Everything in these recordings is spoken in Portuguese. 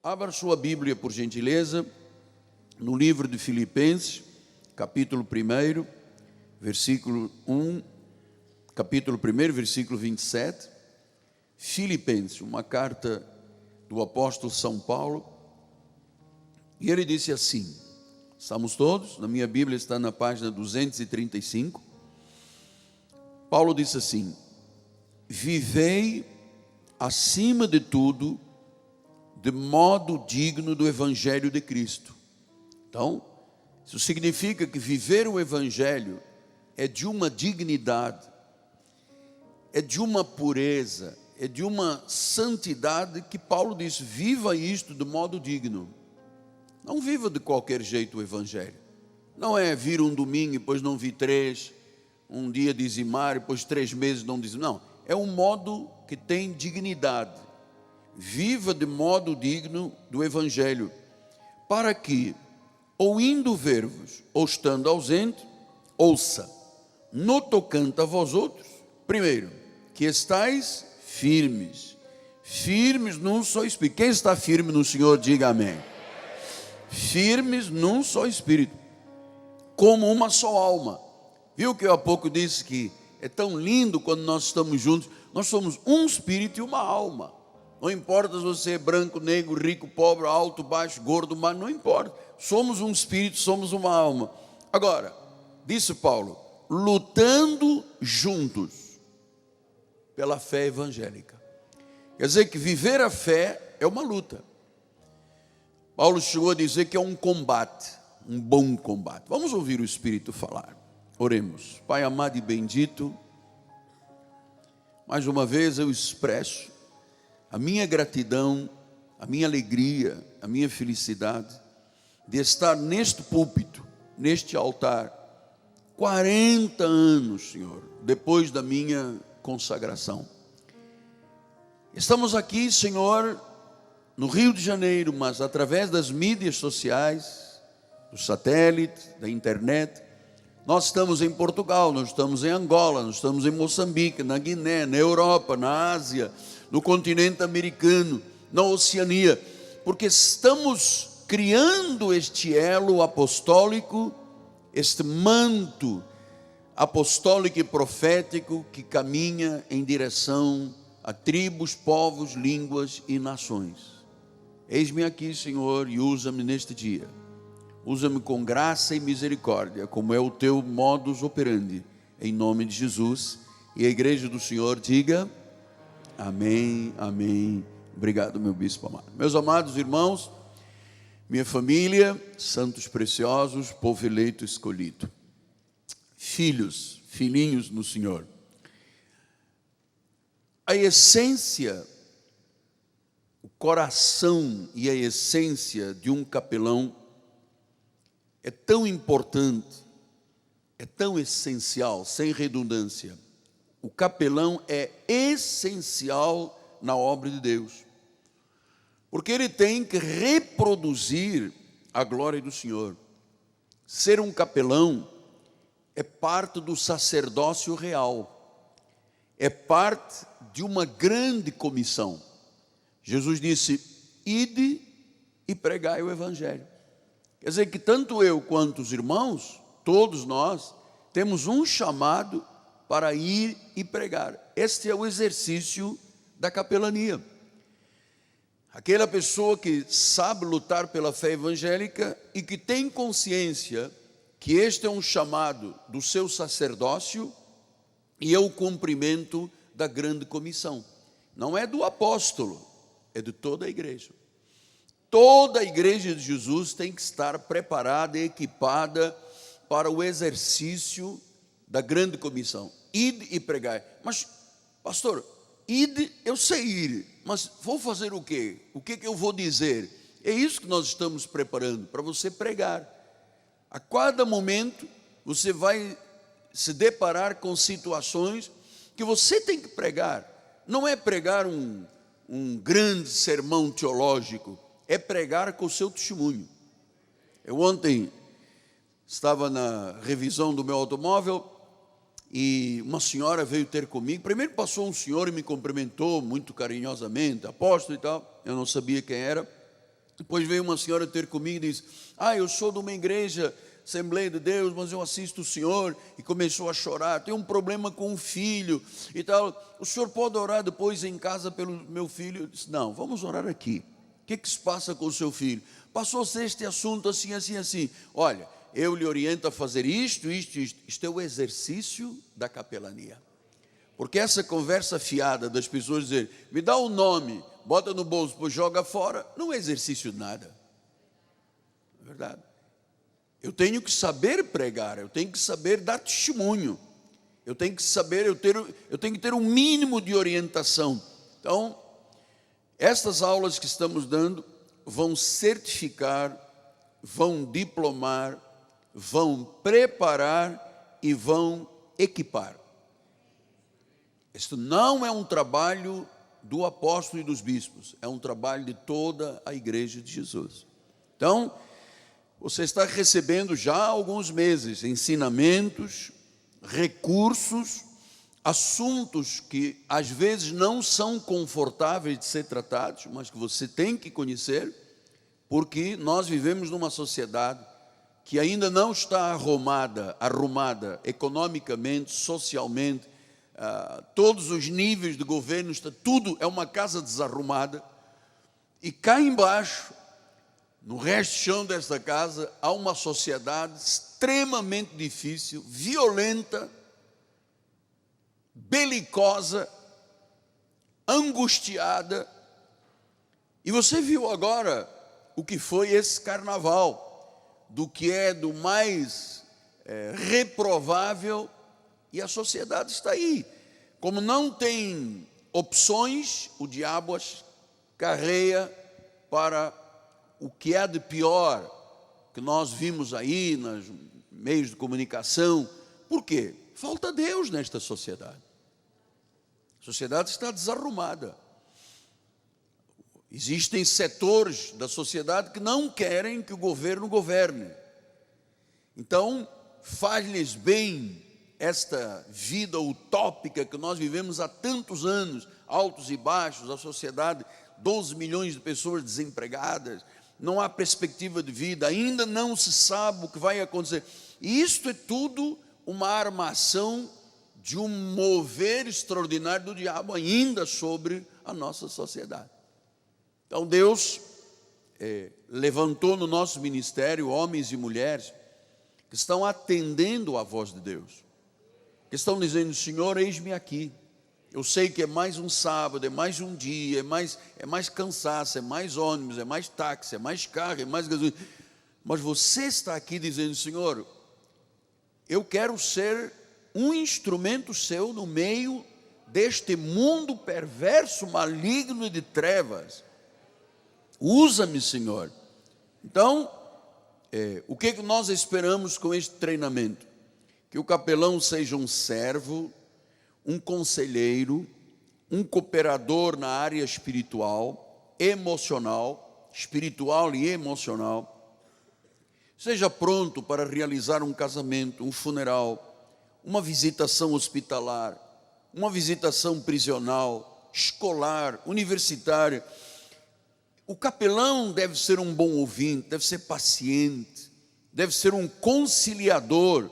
Abra sua Bíblia, por gentileza, no livro de Filipenses, capítulo 1, versículo 1, capítulo 1, versículo 27. Filipenses, uma carta do apóstolo São Paulo. E ele disse assim, estamos todos, na minha Bíblia está na página 235. Paulo disse assim: vivei acima de tudo de modo digno do Evangelho de Cristo. Então, isso significa que viver o Evangelho é de uma dignidade, é de uma pureza, é de uma santidade que Paulo diz: viva isto de modo digno. Não viva de qualquer jeito o Evangelho. Não é vir um domingo e depois não vir 3, um dia dizimar e depois 3 meses não dizimar. Não, é um modo que tem dignidade. Viva de modo digno do Evangelho, para que, ou indo ver-vos, ou estando ausente, ouça, no tocante a vós outros, primeiro, que estáis firmes, firmes num só Espírito. Quem está firme no Senhor, diga amém. Firmes num só Espírito, como uma só alma. Viu que eu há pouco disse que é tão lindo quando nós estamos juntos? Nós somos um Espírito e uma alma. Não importa se você é branco, negro, rico, pobre, alto, baixo, gordo, magro, não importa. Somos um Espírito, somos uma alma. Agora, disse Paulo, lutando juntos pela fé evangélica. Quer dizer que viver a fé é uma luta. Paulo chegou a dizer que é um combate, um bom combate. Vamos ouvir o Espírito falar. Oremos. Pai amado e bendito, mais uma vez eu expresso a minha gratidão, a minha alegria, a minha felicidade de estar neste púlpito, neste altar, 40 anos, Senhor, depois da minha consagração. Estamos aqui, Senhor, no Rio de Janeiro, mas através das mídias sociais, do satélite, da internet. Nós estamos em Portugal, nós estamos em Angola, nós estamos em Moçambique, na Guiné, na Europa, na Ásia, no continente americano, na Oceania, porque estamos criando este elo apostólico, este manto apostólico e profético que caminha em direção a tribos, povos, línguas e nações. Eis-me aqui, Senhor, e usa-me neste dia. Usa-me com graça e misericórdia, como é o teu modus operandi, em nome de Jesus. E a igreja do Senhor diga amém, amém. Obrigado, meu bispo amado. Meus amados irmãos, minha família, santos preciosos, povo eleito escolhido, filhos, filhinhos no Senhor. A essência, o coração e a essência de um capelão é tão importante, é tão essencial, sem redundância. O capelão é essencial na obra de Deus, porque ele tem que reproduzir a glória do Senhor. Ser um capelão é parte do sacerdócio real, é parte de uma grande comissão. Jesus disse: ide e pregai o Evangelho. Quer dizer que tanto eu quanto os irmãos, todos nós, temos um chamado para ir e pregar. Este é o exercício da capelania. Aquela pessoa que sabe lutar pela fé evangélica e que tem consciência que este é um chamado do seu sacerdócio e é o cumprimento da grande comissão. Não é do apóstolo, é de toda a igreja. Toda a igreja de Jesus tem que estar preparada e equipada para o exercício da grande comissão. Ide e pregai. Mas, pastor, ide, eu sei ir, mas vou fazer o quê? O que eu vou dizer? É isso que nós estamos preparando, para você pregar. A cada momento, você vai se deparar com situações que você tem que pregar. Não é pregar um grande sermão teológico, é pregar com o seu testemunho. Eu ontem estava na revisão do meu automóvel e uma senhora veio ter comigo. Primeiro passou um senhor e me cumprimentou muito carinhosamente, apóstolo e tal. Eu não sabia quem era. Depois veio uma senhora ter comigo e disse: eu sou de uma igreja, Assembleia de Deus, mas eu assisto o senhor, e começou a chorar, tem um problema com o filho e tal, o senhor pode orar depois em casa pelo meu filho? Eu disse: não, vamos orar aqui. O que se passa com o seu filho? Passou-se este assunto assim, assim, assim. Olha, eu lhe oriento a fazer isto. Isto é o exercício da capelania. Porque essa conversa fiada das pessoas dizer: me dá o nome, bota no bolso, depois joga fora, não é exercício de nada. É verdade. Eu tenho que saber pregar, eu tenho que saber dar testemunho, eu tenho que saber, eu tenho que ter um mínimo de orientação. Então, estas aulas que estamos dando vão certificar, vão diplomar, vão preparar e vão equipar. Isto não é um trabalho do apóstolo e dos bispos, é um trabalho de toda a igreja de Jesus. Então, você está recebendo já há alguns meses ensinamentos, recursos, assuntos que às vezes não são confortáveis de ser tratados, mas que você tem que conhecer, porque nós vivemos numa sociedade que ainda não está arrumada economicamente, socialmente, todos os níveis de governo, tudo é uma casa desarrumada, e cá embaixo, no resto chão desta casa, há uma sociedade extremamente difícil, violenta, belicosa, angustiada. E você viu agora o que foi esse carnaval, do que é do mais reprovável, e a sociedade está aí. Como não tem opções, o diabo as carreia para o que é de pior que nós vimos aí nos meios de comunicação. Por quê? Falta Deus nesta sociedade. A sociedade está desarrumada. Existem setores da sociedade que não querem que o governo governe. Então, faz-lhes bem esta vida utópica que nós vivemos há tantos anos, altos e baixos, a sociedade, 12 milhões de pessoas desempregadas, não há perspectiva de vida, ainda não se sabe o que vai acontecer. E isto é tudo uma armação de um mover extraordinário do diabo ainda sobre a nossa sociedade. Então Deus levantou no nosso ministério homens e mulheres que estão atendendo à voz de Deus, que estão dizendo: Senhor, eis-me aqui. Eu sei que é mais um sábado, é mais um dia, é mais cansaço, é mais ônibus, é mais táxi, é mais carro, é mais gasolina. Mas você está aqui dizendo: Senhor, eu quero ser um instrumento seu no meio deste mundo perverso, maligno e de trevas. Usa-me, Senhor. Então, o que nós esperamos com este treinamento? Que o capelão seja um servo, um conselheiro, um cooperador na área espiritual, emocional, espiritual e emocional. Seja pronto para realizar um casamento, um funeral, uma visitação hospitalar, uma visitação prisional, escolar, universitária. O capelão deve ser um bom ouvinte, deve ser paciente, deve ser um conciliador,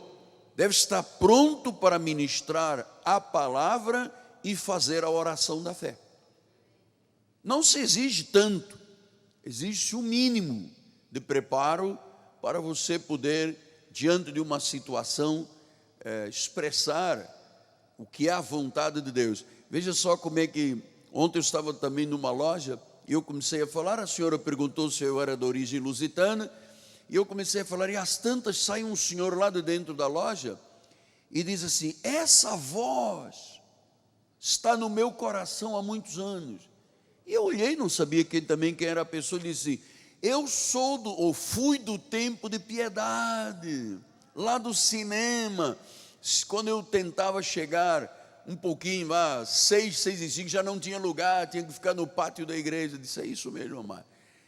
deve estar pronto para ministrar a palavra e fazer a oração da fé. Não se exige tanto, exige o mínimo de preparo para você poder, diante de uma situação, expressar o que é a vontade de Deus. Veja só como é que, ontem eu estava também numa loja, e eu comecei a falar, a senhora perguntou se eu era de origem lusitana, e eu comecei a falar, e às tantas sai um senhor lá de dentro da loja, e diz assim: essa voz está no meu coração há muitos anos. E eu olhei, não sabia quem era a pessoa, e disse: eu fui do tempo de Piedade, lá do cinema, quando eu tentava chegar um pouquinho lá, 6:05, já não tinha lugar, tinha que ficar no pátio da igreja. Eu disse: é isso mesmo, amado.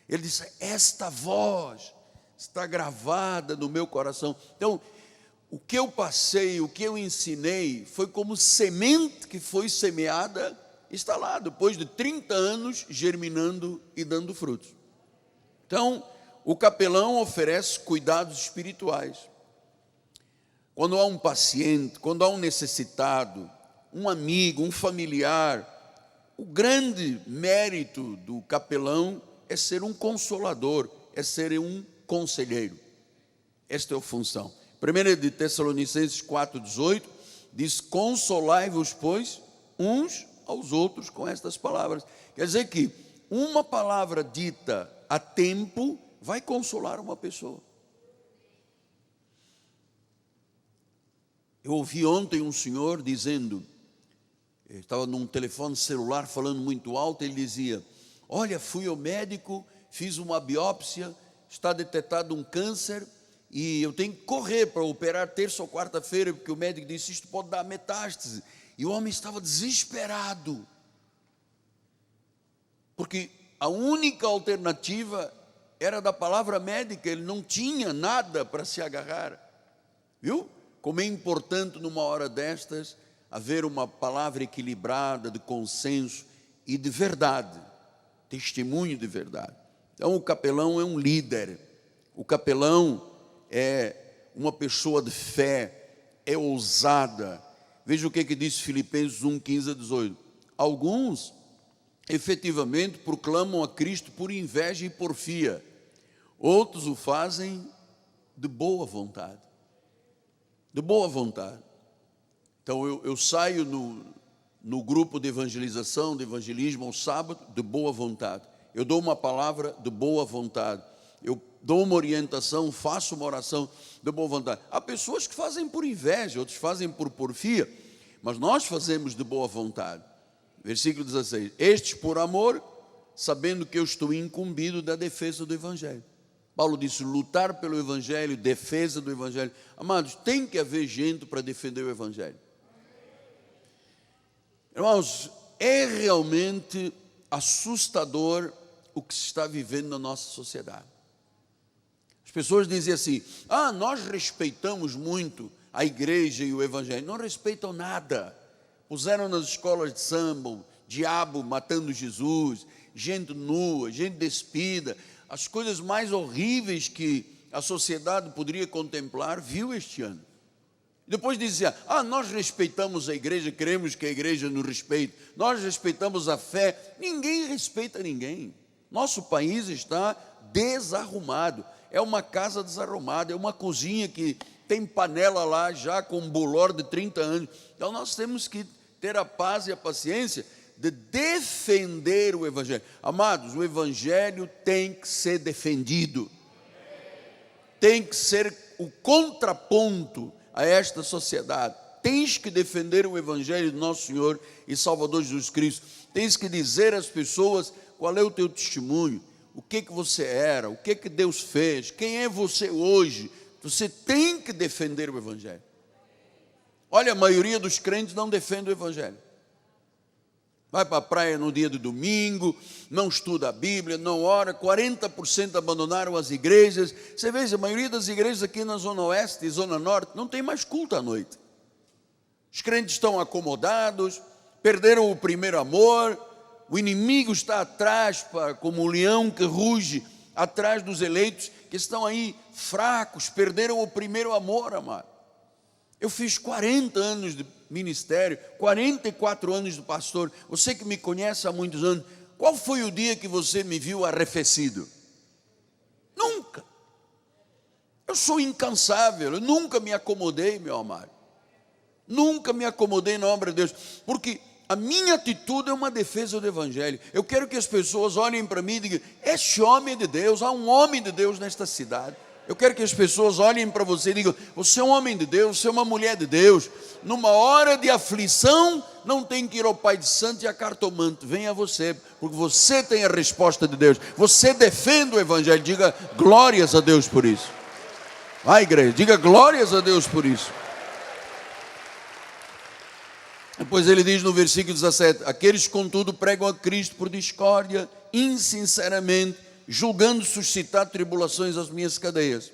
Ele disse: esta voz está gravada no meu coração. Então, o que eu passei, o que eu ensinei, foi como semente que foi semeada, está lá, depois de 30 anos, germinando e dando frutos. Então, o capelão oferece cuidados espirituais. Quando há um paciente, quando há um necessitado, um amigo, um familiar, o grande mérito do capelão é ser um consolador, é ser um conselheiro. Esta é a função. 1 de Tessalonicenses 4,18 diz: consolai-vos, pois, uns aos outros com estas palavras. Quer dizer que uma palavra dita a tempo vai consolar uma pessoa. Eu ouvi ontem um senhor dizendo, estava num telefone celular falando muito alto, ele dizia: olha, fui ao médico, fiz uma biópsia, está detectado um câncer e eu tenho que correr para operar terça ou quarta-feira, porque o médico disse: isto pode dar metástase. E o homem estava desesperado, porque a única alternativa era da palavra médica, ele não tinha nada para se agarrar. Viu? Como é importante numa hora destas haver uma palavra equilibrada, de consenso e de verdade, testemunho de verdade. Então o capelão é um líder, o capelão é uma pessoa de fé, é ousada. Veja o que diz Filipenses 1, 15 a 18. Alguns efetivamente proclamam a Cristo por inveja e porfia, outros o fazem de boa vontade. De boa vontade. Então eu saio no grupo de evangelização, de evangelismo ao sábado, de boa vontade. Eu dou uma palavra de boa vontade. Eu dou uma orientação, faço uma oração de boa vontade. Há pessoas que fazem por inveja, outros fazem por porfia, mas nós fazemos de boa vontade. Versículo 16: estes por amor, sabendo que eu estou incumbido da defesa do Evangelho. Paulo disse: lutar pelo Evangelho, defesa do Evangelho. Amados, tem que haver gente para defender o Evangelho. Irmãos, é realmente assustador o que se está vivendo na nossa sociedade. As pessoas dizem assim: nós respeitamos muito a igreja e o Evangelho. Não respeitam nada. Puseram nas escolas de samba o diabo matando Jesus, gente nua, gente despida, as coisas mais horríveis que a sociedade poderia contemplar, viu este ano. Depois dizia: nós respeitamos a igreja, queremos que a igreja nos respeite, nós respeitamos a fé. Ninguém respeita ninguém. Nosso país está desarrumado, é uma casa desarrumada, é uma cozinha que tem panela lá já com um bolor de 30 anos. Então nós temos que ter a paz e a paciência de defender o Evangelho. Amados, o Evangelho tem que ser defendido, tem que ser o contraponto a esta sociedade. Tens que defender o Evangelho do nosso Senhor e Salvador Jesus Cristo. Tens que dizer às pessoas qual é o teu testemunho, o que você era, o que Deus fez, quem é você hoje. Você tem que defender o Evangelho. Olha, a maioria dos crentes não defende o Evangelho. Vai para a praia no dia de domingo, não estuda a Bíblia, não ora. 40% abandonaram as igrejas. Você veja, a maioria das igrejas aqui na Zona Oeste e Zona Norte não tem mais culto à noite. Os crentes estão acomodados, perderam o primeiro amor, o inimigo está atrás, como um leão que ruge, atrás dos eleitos que estão aí fracos, perderam o primeiro amor, amado. Eu fiz 40 anos de ministério, 44 anos de pastor. Você que me conhece há muitos anos, qual foi o dia que você me viu arrefecido? Nunca. Eu sou incansável, eu nunca me acomodei, meu amado. Nunca me acomodei na obra de Deus, porque a minha atitude é uma defesa do Evangelho. Eu quero que as pessoas olhem para mim e digam: este homem é de Deus, há um homem de Deus nesta cidade. Eu quero que as pessoas olhem para você e digam: você é um homem de Deus, você é uma mulher de Deus. Numa hora de aflição, não tem que ir ao Pai de Santo e a cartomante. Venha a você, porque você tem a resposta de Deus. Você defende o Evangelho. Diga glórias a Deus por isso. Vai, igreja, diga glórias a Deus por isso. Depois ele diz no versículo 17: aqueles contudo pregam a Cristo por discórdia, insinceramente, julgando suscitar tribulações às minhas cadeias.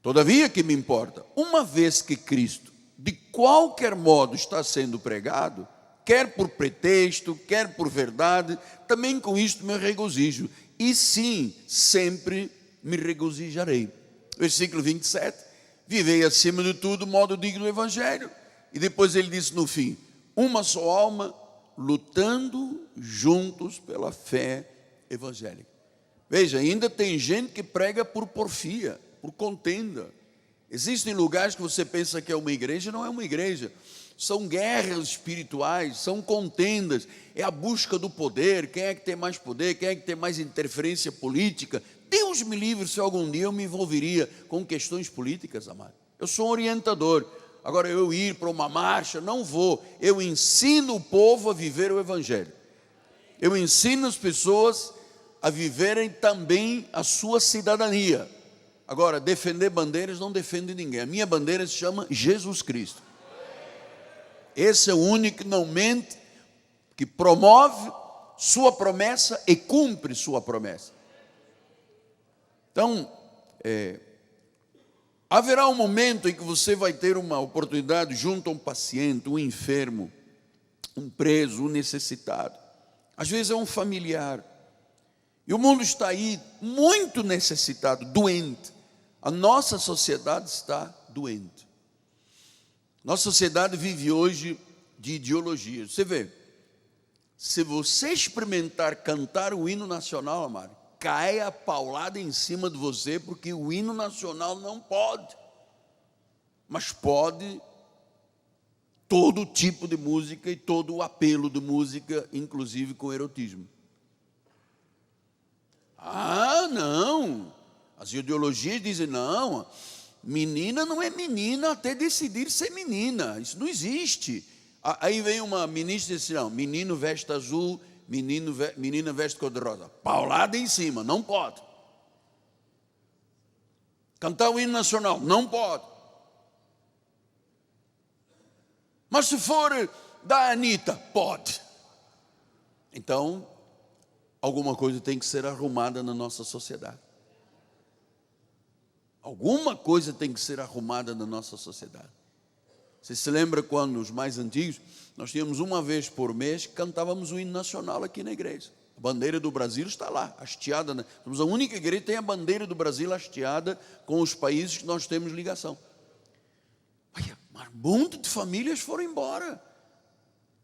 Todavia que me importa, uma vez que Cristo de qualquer modo está sendo pregado, quer por pretexto, quer por verdade, também com isto me regozijo, e sim, sempre me regozijarei. Versículo 27, vivei acima de tudo o modo digno do Evangelho. E depois ele disse no fim, uma só alma, lutando juntos pela fé evangélica. Veja, ainda tem gente que prega por porfia, por contenda. Existem lugares que você pensa que é uma igreja, não é uma igreja. São guerras espirituais, são contendas, é a busca do poder, quem é que tem mais poder, quem é que tem mais interferência política. Deus me livre se algum dia eu me envolveria com questões políticas, amado. Eu sou um orientador, agora eu ir para uma marcha, não vou. Eu ensino o povo a viver o Evangelho. Eu ensino as pessoas a viverem também a sua cidadania. Agora, defender bandeiras não defende ninguém. A minha bandeira se chama Jesus Cristo. Esse é o único que não mente, que promove sua promessa e cumpre sua promessa. Então, haverá um momento em que você vai ter uma oportunidade junto a um paciente, um enfermo, um preso, um necessitado. Às vezes é um familiar. E o mundo está aí muito necessitado, doente. A nossa sociedade está doente. Nossa sociedade vive hoje de ideologias. Você vê, se você experimentar cantar o hino nacional, amado, cai a paulada em cima de você, porque o hino nacional não pode. Mas pode todo tipo de música e todo o apelo de música, inclusive com erotismo. Ah, não. As ideologias dizem, não, menina não é menina até decidir ser menina. Isso não existe. Aí vem uma ministra e diz assim, não, menino veste azul, menina veste cor-de-rosa. Paulada em cima, não pode. Cantar o hino nacional, não pode. Mas se for da Anitta, pode. Então, alguma coisa tem que ser arrumada na nossa sociedade. Alguma coisa tem que ser arrumada na nossa sociedade. Você se lembra quando, os mais antigos, nós tínhamos uma vez por mês que cantávamos o hino nacional aqui na igreja. A bandeira do Brasil está lá, hasteada. Né? Somos a única igreja que tem a bandeira do Brasil hasteada com os países que nós temos ligação. Mas um monte de famílias foram embora.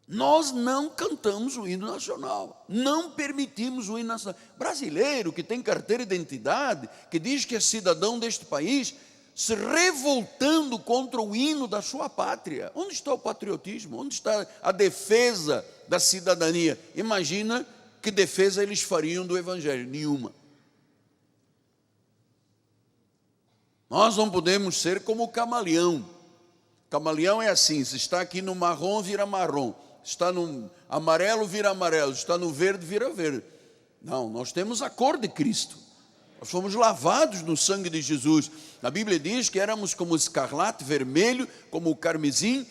Nós não cantamos o hino nacional, não permitimos o hino nacional. Brasileiro que tem carteira de identidade, que diz que é cidadão deste país, se revoltando contra o hino da sua pátria. Onde está o patriotismo? Onde está a defesa da cidadania? Imagina que defesa eles fariam do Evangelho. Nenhuma. Nós não podemos ser como o camaleão. Camaleão é assim, se está aqui no marrom, vira marrom. Está no amarelo, vira amarelo. Está no verde, vira verde. Não, nós temos a cor de Cristo. Nós fomos lavados no sangue de Jesus. A Bíblia diz que éramos como escarlate, vermelho, como o carmesim.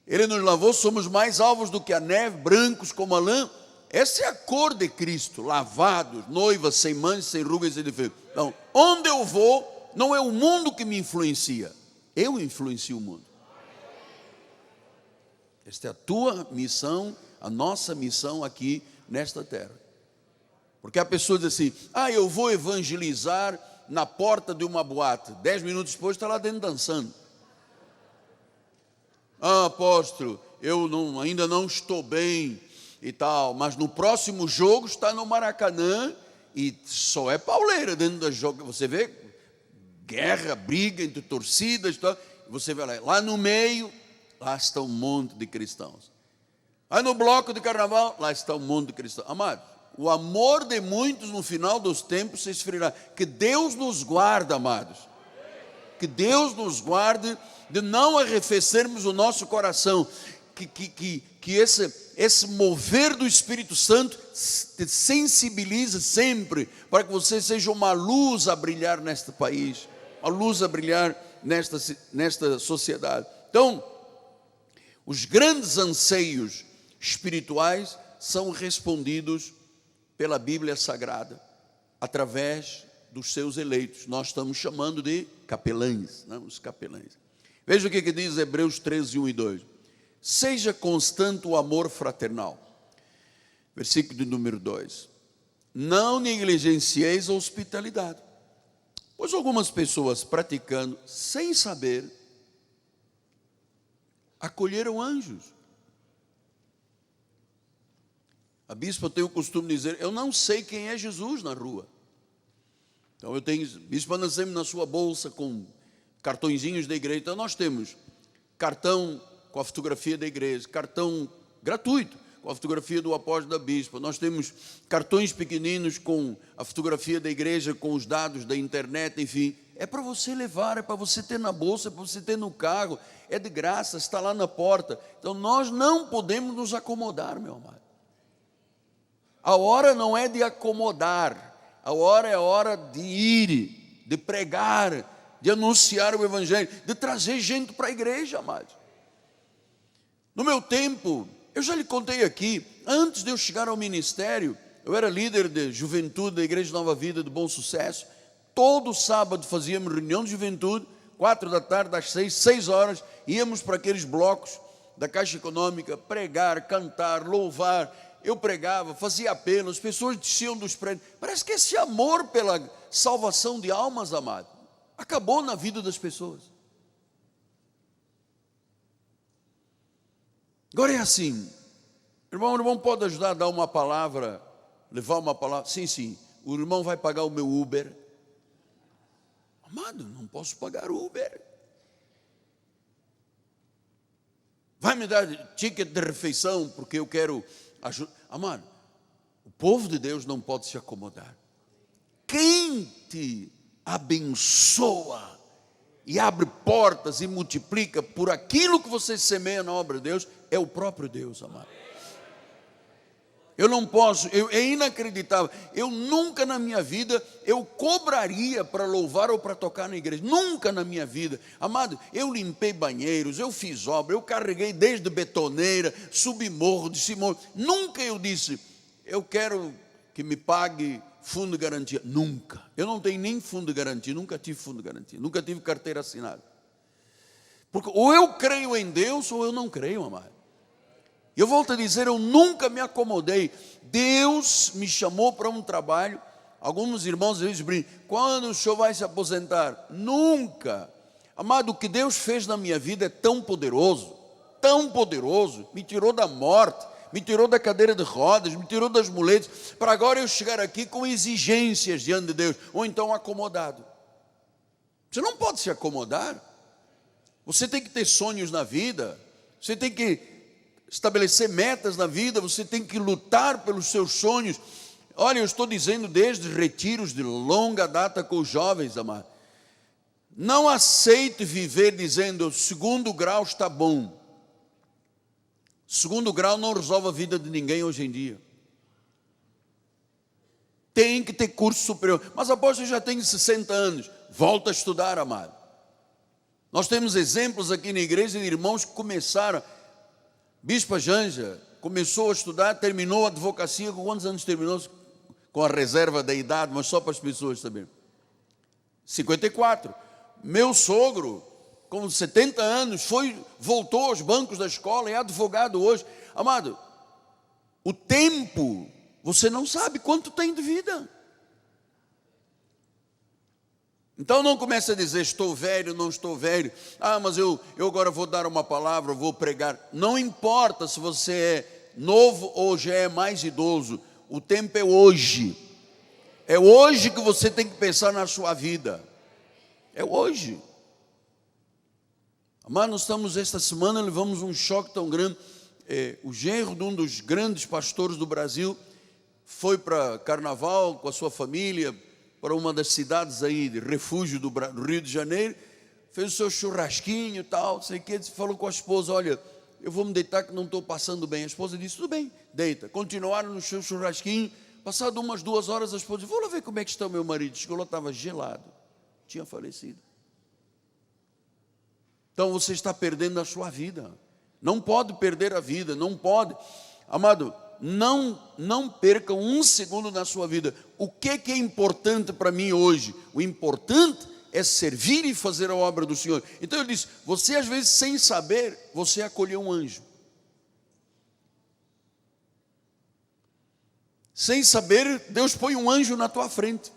Ele nos lavou, somos mais alvos do que a neve, brancos como a lã. Essa é a cor de Cristo, lavados, noivas, sem manchas, sem rugas e defeitos. Então, onde eu vou, não é o mundo que me influencia. Eu influencio o mundo. Esta é a tua missão, a nossa missão aqui nesta terra. Porque a pessoa diz assim, eu vou evangelizar na porta de uma boate. 10 minutos depois está lá dentro dançando. Apóstolo, eu ainda não estou bem e tal, mas no próximo jogo está no Maracanã e só é pauleira dentro da jogo. Você vê guerra, briga entre torcidas e tal. Você vê lá no meio, lá está um monte de cristãos. Aí no bloco de carnaval, lá está um monte de cristãos. Amado, o amor de muitos no final dos tempos se esfriará. Que Deus nos guarde, amados. Que Deus nos guarde de não arrefecermos o nosso coração. Que esse mover do Espírito Santo te sensibilize sempre para que você seja uma luz a brilhar neste país, uma luz a brilhar nesta sociedade. Então, os grandes anseios espirituais são respondidos pela Bíblia Sagrada, através dos seus eleitos. Nós estamos chamando de capelães, não? Os capelães. Veja o que diz Hebreus 13, 1 e 2. Seja constante o amor fraternal. Versículo de número 2. não negligencieis a hospitalidade, pois algumas pessoas praticando, sem saber, acolheram anjos. A bispa tem o costume de dizer, eu não sei quem é Jesus na rua. Então bispa, nós temos na sua bolsa com cartõezinhos da igreja. Então nós temos cartão com a fotografia da igreja, cartão gratuito com a fotografia do apóstolo da bispa. Nós temos cartões pequeninos com a fotografia da igreja, com os dados da internet, enfim. É para você levar, é para você ter na bolsa, é para você ter no carro, é de graça, está lá na porta. Então nós não podemos nos acomodar, meu amado. A hora não é de acomodar, a hora é a hora de ir, de pregar, de anunciar o evangelho, de trazer gente para a igreja, amados. No meu tempo, eu já lhe contei aqui, antes de eu chegar ao ministério, eu era líder de juventude da Igreja Nova Vida do Bom Sucesso. Todo sábado fazíamos reunião de juventude, 4 da tarde às 6 horas, íamos para aqueles blocos da Caixa Econômica, pregar, cantar, louvar. Eu pregava, fazia apelo, as pessoas desciam dos prédios. Parece que esse amor pela salvação de almas, amado, acabou na vida das pessoas. Agora é assim, o irmão pode ajudar a dar uma palavra, levar uma palavra? Sim, o irmão vai pagar o meu Uber. Amado, não posso pagar o Uber. Vai me dar ticket de refeição, porque eu quero ajuda. Amado, o povo de Deus não pode se acomodar. Quem te abençoa e abre portas e multiplica por aquilo que você semeia na obra de Deus, é o próprio Deus, amado. Eu não posso, é inacreditável. Eu nunca na minha vida, eu cobraria para louvar ou para tocar na igreja. Nunca na minha vida. Amado, eu limpei banheiros, eu fiz obra, eu carreguei desde betoneira, subi morro, desci morro. Nunca eu disse, eu quero que me pague fundo de garantia. Nunca. Eu não tenho nem fundo de garantia, nunca tive fundo de garantia, nunca tive carteira assinada. Porque ou eu creio em Deus ou eu não creio, amado. Eu volto a dizer, eu nunca me acomodei. Deus me chamou para um trabalho. Alguns irmãos às vezes brincam, quando o senhor vai se aposentar? Nunca. Amado, o que Deus fez na minha vida é tão poderoso, me tirou da morte, me tirou da cadeira de rodas, me tirou das muletas, para agora eu chegar aqui com exigências diante de Deus, ou então acomodado. Você não pode se acomodar. Você tem que ter sonhos na vida, você tem que estabelecer metas na vida, você tem que lutar pelos seus sonhos. Olha, eu estou dizendo desde retiros de longa data com os jovens, amado. Não aceite viver dizendo, segundo grau está bom. Segundo grau não resolve a vida de ninguém hoje em dia. Tem que ter curso superior. Mas após eu já tenho 60 anos, volta a estudar, amado. Nós temos exemplos aqui na igreja de irmãos que começaram. Bispa Janja começou a estudar, terminou a advocacia, com quantos anos terminou? Com a reserva da idade, mas só para as pessoas saberem. 54. Meu sogro, com 70 anos, voltou aos bancos da escola, é advogado hoje. Amado, o tempo, você não sabe quanto tem de vida. Então não comece a dizer, estou velho, não estou velho. Mas eu agora vou dar uma palavra, vou pregar. Não importa se você é novo ou já é mais idoso. O tempo é hoje. É hoje que você tem que pensar na sua vida. É hoje. Mas nós estamos esta semana, levamos um choque tão grande. O genro de um dos grandes pastores do Brasil foi para Carnaval com a sua família, para uma das cidades aí de refúgio do Rio de Janeiro, fez o seu churrasquinho e tal, sei que, falou com a esposa, olha, eu vou me deitar que não estou passando bem. A esposa disse, tudo bem, deita. Continuaram no seu churrasquinho, passado umas 2 horas, a esposa disse, vou lá ver como é que está o meu marido. Chegou lá, estava gelado, tinha falecido. Então você está perdendo a sua vida, não pode perder a vida, não pode, amado, não perca um segundo na sua vida. O que é importante para mim hoje? O importante é servir e fazer a obra do Senhor. Então eu disse, você às vezes sem saber, você acolheu um anjo. Sem saber, Deus põe um anjo na tua frente.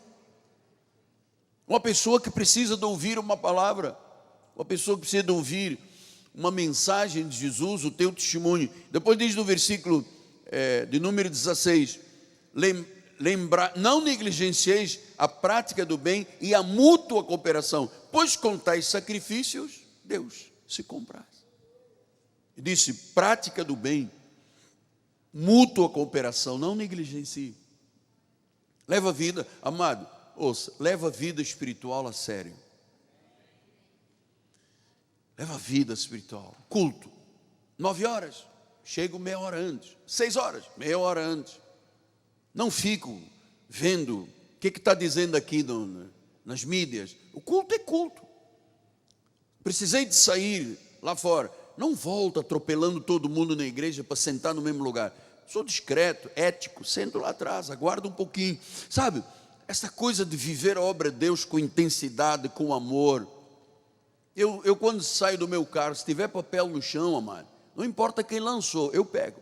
Uma pessoa que precisa de ouvir uma palavra, uma pessoa que precisa de ouvir uma mensagem de Jesus, o teu testemunho. Depois diz no versículo de número 16, não negligencieis a prática do bem e a mútua cooperação, pois com tais sacrifícios Deus se compraz. E disse, prática do bem, mútua cooperação, não negligencie. Leva a vida, amado, ouça, leva a vida espiritual a sério. Leva a vida espiritual. Culto, 9 horas, chego meia hora antes. 6 horas, meia hora antes. Não fico vendo o que está dizendo aqui nas mídias. O culto é culto. Precisei de sair lá fora. Não volto atropelando todo mundo na igreja para sentar no mesmo lugar. Sou discreto, ético, sento lá atrás, aguardo um pouquinho. Sabe, essa coisa de viver a obra de Deus com intensidade, com amor. Eu quando saio do meu carro, se tiver papel no chão, amado, não importa quem lançou, eu pego.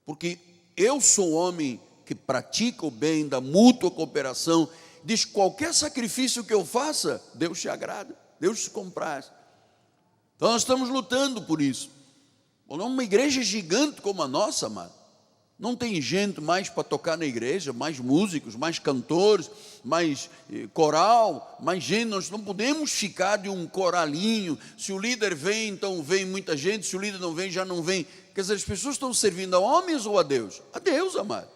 Porque eu sou homem que pratica o bem, da mútua cooperação. Diz, qualquer sacrifício que eu faça, Deus se agrada, Deus se compraz. Então nós estamos lutando por isso. Uma igreja gigante como a nossa, amado, não tem gente mais para tocar na igreja, mais músicos, mais cantores, mais coral, mais gente. Nós não podemos ficar de um coralinho. Se o líder vem, então vem muita gente. Se o líder não vem, já não vem. Quer dizer, as pessoas estão servindo a homens ou a Deus? A Deus, amado.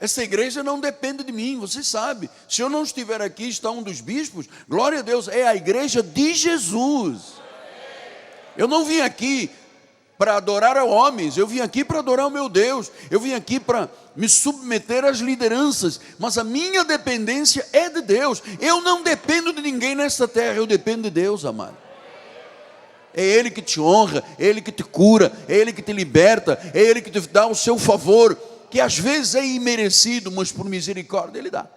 Essa igreja não depende de mim, você sabe. Se eu não estiver aqui, está um dos bispos, glória a Deus, é a igreja de Jesus. Eu não vim aqui para adorar a homens, eu vim aqui para adorar o meu Deus, eu vim aqui para me submeter às lideranças, mas a minha dependência é de Deus. Eu não dependo de ninguém nesta terra, eu dependo de Deus, amado. É Ele que te honra, é Ele que te cura, é Ele que te liberta, é Ele que te dá o seu favor, que às vezes é imerecido, mas por misericórdia Ele dá.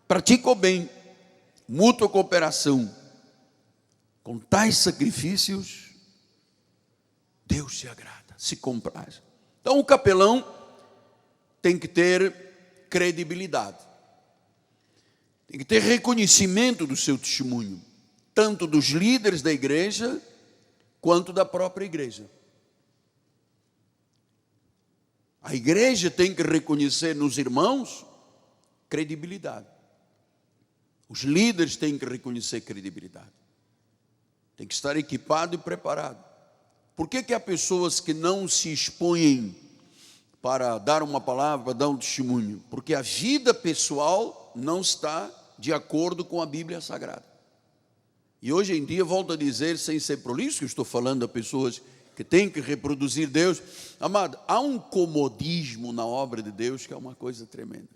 Pratica o bem, mútua cooperação, com tais sacrifícios, Deus se agrada, se compraz. Então o capelão tem que ter credibilidade, tem que ter reconhecimento do seu testemunho, tanto dos líderes da igreja, quanto da própria igreja. A igreja tem que reconhecer nos irmãos credibilidade. Os líderes têm que reconhecer credibilidade. Tem que estar equipado e preparado. Por que há pessoas que não se expõem para dar uma palavra, para dar um testemunho? Porque a vida pessoal não está de acordo com a Bíblia Sagrada. E hoje em dia, volto a dizer, sem ser prolixo, que eu estou falando a pessoas que têm que reproduzir Deus. Amado, há um comodismo na obra de Deus que é uma coisa tremenda.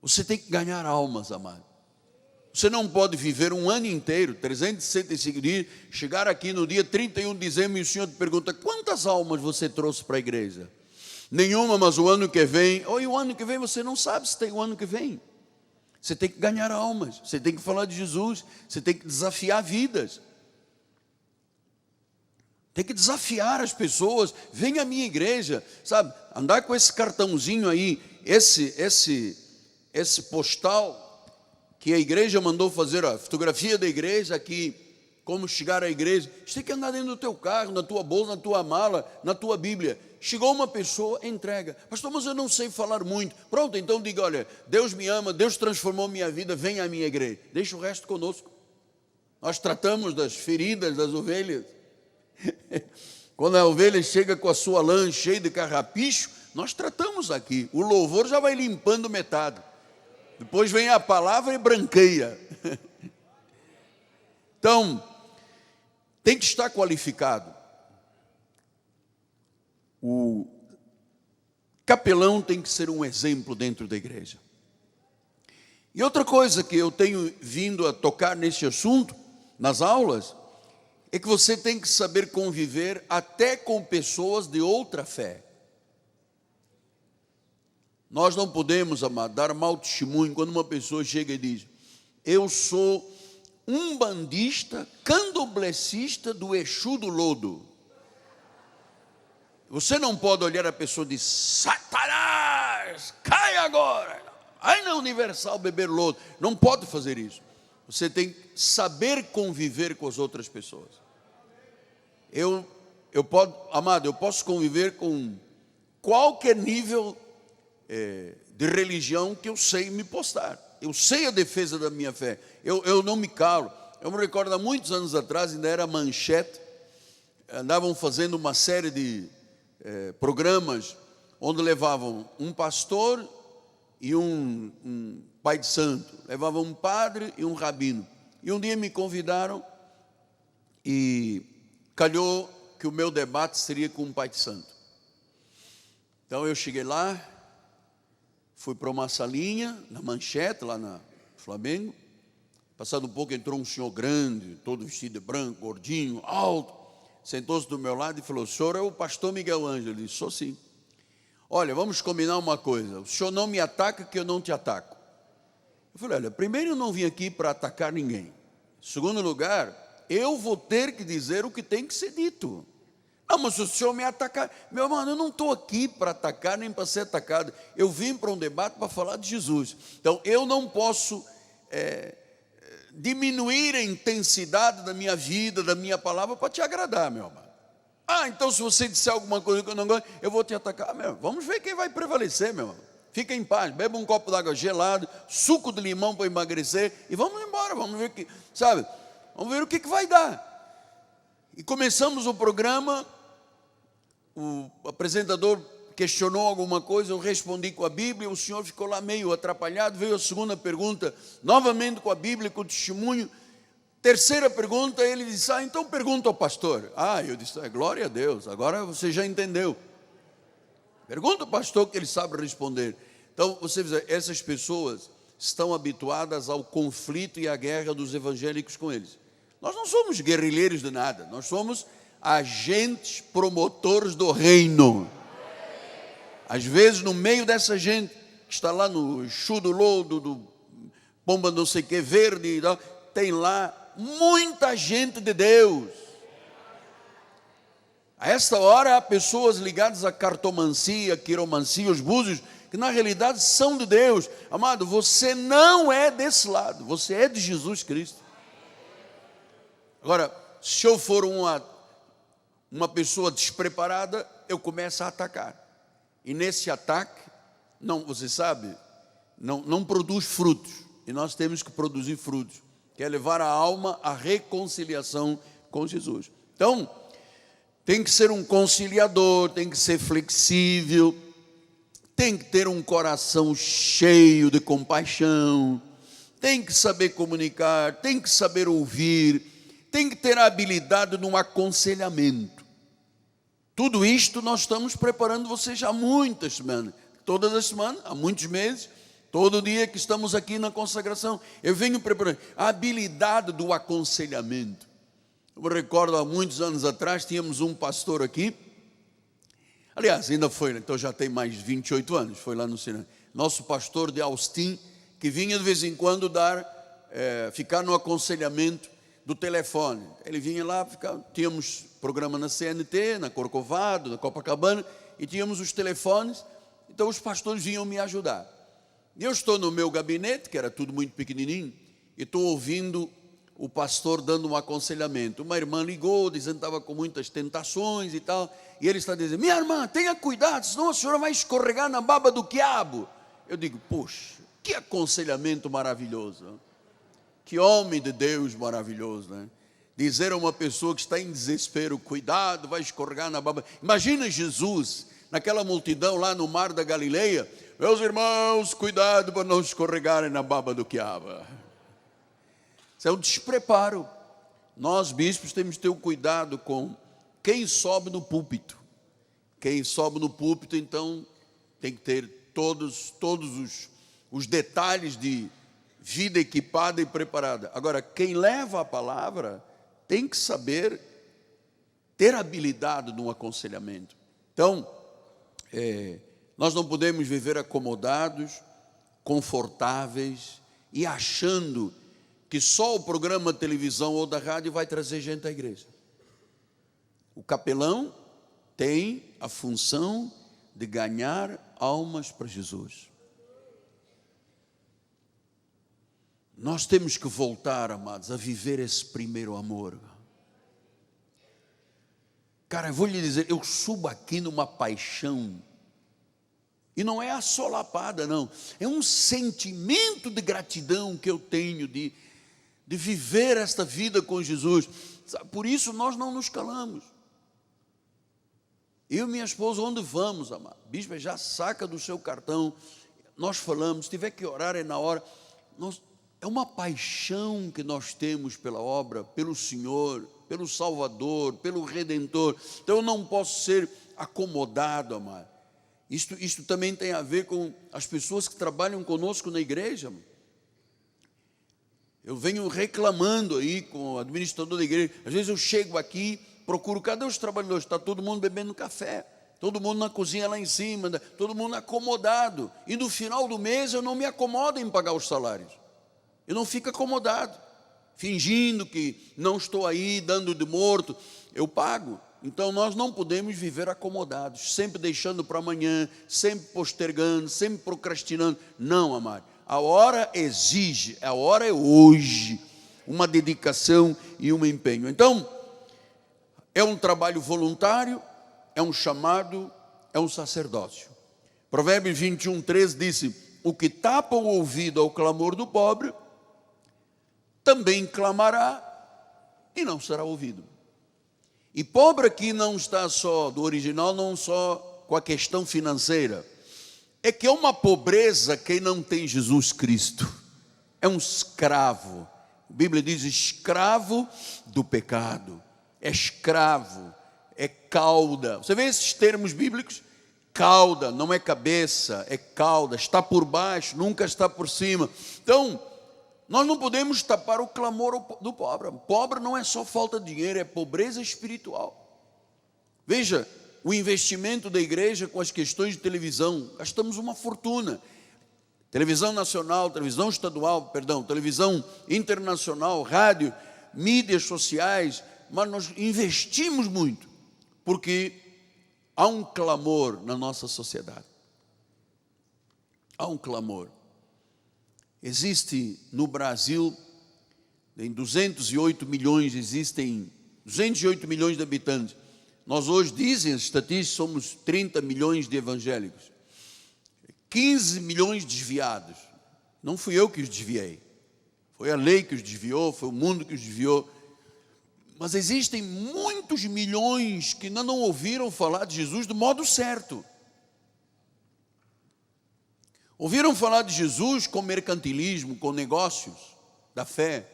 Você tem que ganhar almas, amado. Você não pode viver um ano inteiro, 365 dias, chegar aqui no dia 31 de dezembro e o Senhor te pergunta, quantas almas você trouxe para a igreja? Nenhuma, mas o ano que vem, e o ano que vem você não sabe se tem o ano que vem. Você tem que ganhar almas, você tem que falar de Jesus, você tem que desafiar vidas. Tem que desafiar as pessoas, vem à minha igreja, sabe? Andar com esse cartãozinho aí, esse postal que a igreja mandou fazer, a fotografia da igreja aqui, como chegar à igreja. Você tem que andar dentro do teu carro, na tua bolsa, na tua mala, na tua Bíblia. Chegou uma pessoa, entrega. Pastor, mas eu não sei falar muito. Pronto, então diga, olha, Deus me ama, Deus transformou minha vida, vem à minha igreja. Deixa o resto conosco. Nós tratamos das feridas das ovelhas. Quando a ovelha chega com a sua lã cheia de carrapicho, nós tratamos aqui. O louvor já vai limpando metade. Depois vem a palavra e branqueia. Então, tem que estar qualificado. O capelão tem que ser um exemplo dentro da igreja. E outra coisa que eu tenho vindo a tocar nesse assunto, nas aulas, é que você tem que saber conviver até com pessoas de outra fé. Nós não podemos, amado, dar mau testemunho quando uma pessoa chega e diz, eu sou um bandista, candomblessista do Exu do Lodo. Você não pode olhar a pessoa e dizer: Satanás, cai agora. Aí na Universal beber lodo. Não pode fazer isso. Você tem que saber conviver com as outras pessoas. Amado, eu posso conviver com qualquer nível de religião que eu sei me postar. Eu sei a defesa da minha fé. Eu não me calo. Eu me recordo, há muitos anos atrás, ainda era Manchete, andavam fazendo uma série de programas onde levavam um pastor e um pai de santo, levavam um padre e um rabino. E um dia me convidaram e calhou que o meu debate seria com um pai de santo. Então eu cheguei lá, fui para uma salinha, na Manchete, lá na Flamengo. Passado um pouco entrou um senhor grande, todo vestido de branco, gordinho, alto, sentou-se do meu lado e falou: o senhor é o pastor Miguel Ângelo? Eu disse: sou sim. Olha, vamos combinar uma coisa, o senhor não me ataca que eu não te ataco. Eu falei: olha, primeiro eu não vim aqui para atacar ninguém. Segundo lugar, eu vou ter que dizer o que tem que ser dito. Não, mas se o senhor me atacar, meu irmão, eu não estou aqui para atacar nem para ser atacado. Eu vim para um debate para falar de Jesus. Então eu não posso diminuir a intensidade da minha vida, da minha palavra, para te agradar, meu amado. Então se você disser alguma coisa que eu não gosto, eu vou te atacar, meu. Vamos ver quem vai prevalecer, meu irmão. Fica em paz, beba um copo d'água gelado, suco de limão para emagrecer e vamos embora, vamos ver que, sabe? Vamos ver o que vai dar. E começamos o programa, o apresentador questionou alguma coisa, eu respondi com a Bíblia, o senhor ficou lá meio atrapalhado, veio a segunda pergunta, novamente com a Bíblia, com o testemunho. Terceira pergunta, ele disse: então pergunta ao pastor. Eu disse: glória a Deus, agora você já entendeu. Pergunta ao pastor que ele sabe responder. Então, você vê, essas pessoas estão habituadas ao conflito e à guerra dos evangélicos com eles. Nós não somos guerrilheiros de nada, nós somos agentes promotores do reino. Às vezes, no meio dessa gente que está lá no chu do lodo, do pomba não sei o que, verde, tem lá muita gente de Deus. A esta hora há pessoas ligadas à cartomancia, quiromancia, os búzios, que na realidade são de Deus. Amado, você não é desse lado, você é de Jesus Cristo. Agora, se eu for uma pessoa despreparada, eu começo a atacar. E nesse ataque, você sabe, não produz frutos. E nós temos que produzir frutos, que é levar a alma à reconciliação com Jesus. Então, tem que ser um conciliador, tem que ser flexível, tem que ter um coração cheio de compaixão, tem que saber comunicar, tem que saber ouvir, tem que ter a habilidade no aconselhamento. Tudo isto nós estamos preparando vocês há muitas semanas, todas as semanas, há muitos meses, todo dia que estamos aqui na consagração, eu venho preparando a habilidade do aconselhamento. Eu me recordo, há muitos anos atrás, tínhamos um pastor aqui, aliás, ainda foi, então já tem mais de 28 anos, foi lá no Sinai, nosso pastor de Austin, que vinha de vez em quando ficar no aconselhamento do telefone. Ele vinha lá, tínhamos programa na CNT, na Corcovado, na Copacabana, e tínhamos os telefones, então os pastores vinham me ajudar. E eu estou no meu gabinete, que era tudo muito pequenininho, e estou ouvindo o pastor dando um aconselhamento. Uma irmã ligou, dizendo que estava com muitas tentações e tal, e ele está dizendo: minha irmã, tenha cuidado, senão a senhora vai escorregar na baba do quiabo. Eu digo: poxa, que aconselhamento maravilhoso, que homem de Deus maravilhoso, né? Dizer a uma pessoa que está em desespero: cuidado, vai escorregar na baba. Imagina Jesus, naquela multidão lá no mar da Galileia: meus irmãos, cuidado para não escorregarem na baba do quiabo. Isso é um despreparo. Nós, bispos, temos que ter o cuidado com quem sobe no púlpito. Quem sobe no púlpito, então, tem que ter todos os detalhes de vida equipada e preparada. Agora, quem leva a palavra tem que saber ter habilidade no aconselhamento. Então, nós não podemos viver acomodados, confortáveis e achando que só o programa de televisão ou da rádio vai trazer gente à igreja. O capelão tem a função de ganhar almas para Jesus. Nós temos que voltar, amados, a viver esse primeiro amor. Cara, eu vou lhe dizer, eu subo aqui numa paixão, e não é assolapada, não, é um sentimento de gratidão que eu tenho de viver esta vida com Jesus. Por isso nós não nos calamos. Eu e minha esposa, onde vamos, amado? Bispo, já saca do seu cartão, nós falamos, se tiver que orar é na hora. É uma paixão que nós temos pela obra, pelo Senhor, pelo Salvador, pelo Redentor. Então eu não posso ser acomodado, amado. Isto também tem a ver com as pessoas que trabalham conosco na igreja. Eu venho reclamando aí com o administrador da igreja. Às vezes eu chego aqui, procuro, cadê os trabalhadores? Está todo mundo bebendo café, todo mundo na cozinha lá em cima, todo mundo acomodado. E no final do mês eu não me acomodo em pagar os salários. Eu não fico acomodado, fingindo que não estou aí, dando de morto. Eu pago. Então nós não podemos viver acomodados, sempre deixando para amanhã, sempre postergando, sempre procrastinando. Não, amado. A hora exige, a hora é hoje, uma dedicação e um empenho. Então, é um trabalho voluntário, é um chamado, é um sacerdócio. Provérbios 21:13 disse: o que tapa o ouvido ao clamor do pobre, também clamará e não será ouvido. E pobre aqui não está só, do original, não só com a questão financeira. É que é uma pobreza quem não tem Jesus Cristo. É um escravo. A Bíblia diz escravo do pecado. É escravo, é cauda. Você vê esses termos bíblicos? Cauda, não é cabeça, é cauda. Está por baixo, nunca está por cima. Então, nós não podemos tapar o clamor do pobre. Pobre não é só falta de dinheiro, é pobreza espiritual. Veja, o investimento da igreja com as questões de televisão, gastamos uma fortuna. Televisão nacional, televisão estadual, televisão internacional, rádio, mídias sociais, mas nós investimos muito, porque há um clamor na nossa sociedade. Há um clamor. Existe no Brasil, em 208 milhões, existem 208 milhões de habitantes. Nós hoje, dizem as estatísticas, somos 30 milhões de evangélicos. 15 milhões desviados. Não fui eu que os desviei. Foi a lei que os desviou, foi o mundo que os desviou. Mas existem muitos milhões que ainda não ouviram falar de Jesus do modo certo. Ouviram falar de Jesus com mercantilismo, com negócios da fé.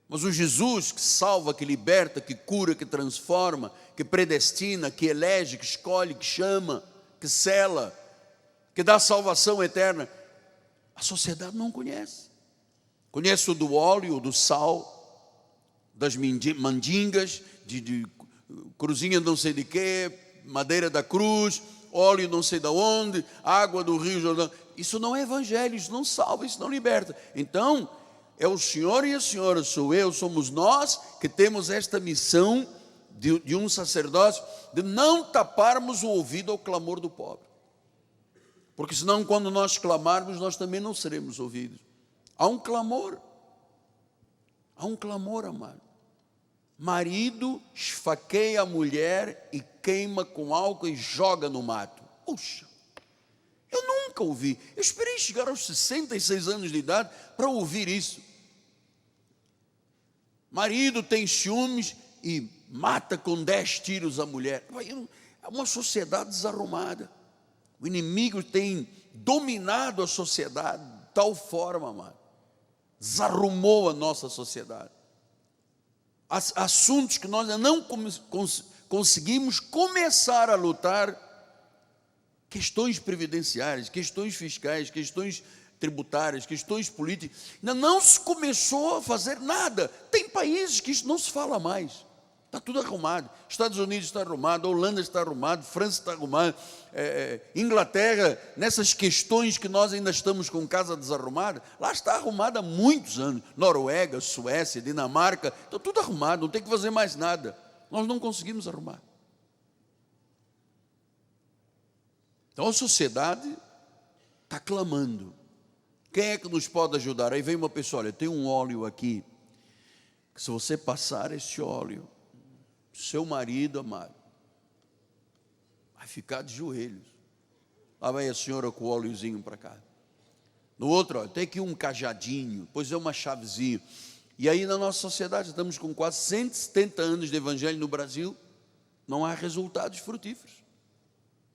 Mas o Jesus que salva, que liberta, que cura, que transforma, que predestina, que elege, que escolhe, que chama, que sela, que dá salvação eterna, a sociedade não conhece. Conhece o do óleo, do sal, das mandingas, de cruzinha não sei de quê, madeira da cruz, óleo não sei de onde, água do rio Jordão. Isso não é evangelho, isso não salva, isso não liberta. Então, é o senhor e a senhora, sou eu, somos nós que temos esta missão de um sacerdócio, de não taparmos o ouvido ao clamor do pobre. Porque senão, quando nós clamarmos, nós também não seremos ouvidos. Há um clamor, amado. Marido esfaqueia a mulher e queima com álcool e joga no mato. Puxa, eu nunca ouvi. Eu esperei chegar aos 66 anos de idade para ouvir isso. Marido tem ciúmes e mata com 10 tiros a mulher. É uma sociedade desarrumada. O inimigo tem dominado a sociedade de tal forma, amado. Desarrumou a nossa sociedade. Assuntos que nós não conseguimos começar a lutar, questões previdenciárias, questões fiscais, questões tributárias, questões políticas, ainda não se começou a fazer nada. Tem países que isso não se fala mais. Está tudo arrumado. Estados Unidos está arrumado, Holanda está arrumado, França está arrumado, Inglaterra, nessas questões que nós ainda estamos com casa desarrumada, lá está arrumada há muitos anos. Noruega, Suécia, Dinamarca, está tudo arrumado, não tem que fazer mais nada. Nós não conseguimos arrumar. Então a sociedade está clamando. Quem é que nos pode ajudar? Aí vem uma pessoa, olha, tem um óleo aqui, que se você passar esse óleo, seu marido amado vai ficar de joelhos. Lá vai a senhora com o óleozinho para cá. No outro, olha, tem aqui um cajadinho, pois é uma chavezinha. E aí na nossa sociedade, estamos com quase 170 anos de evangelho no Brasil, não há resultados frutíferos.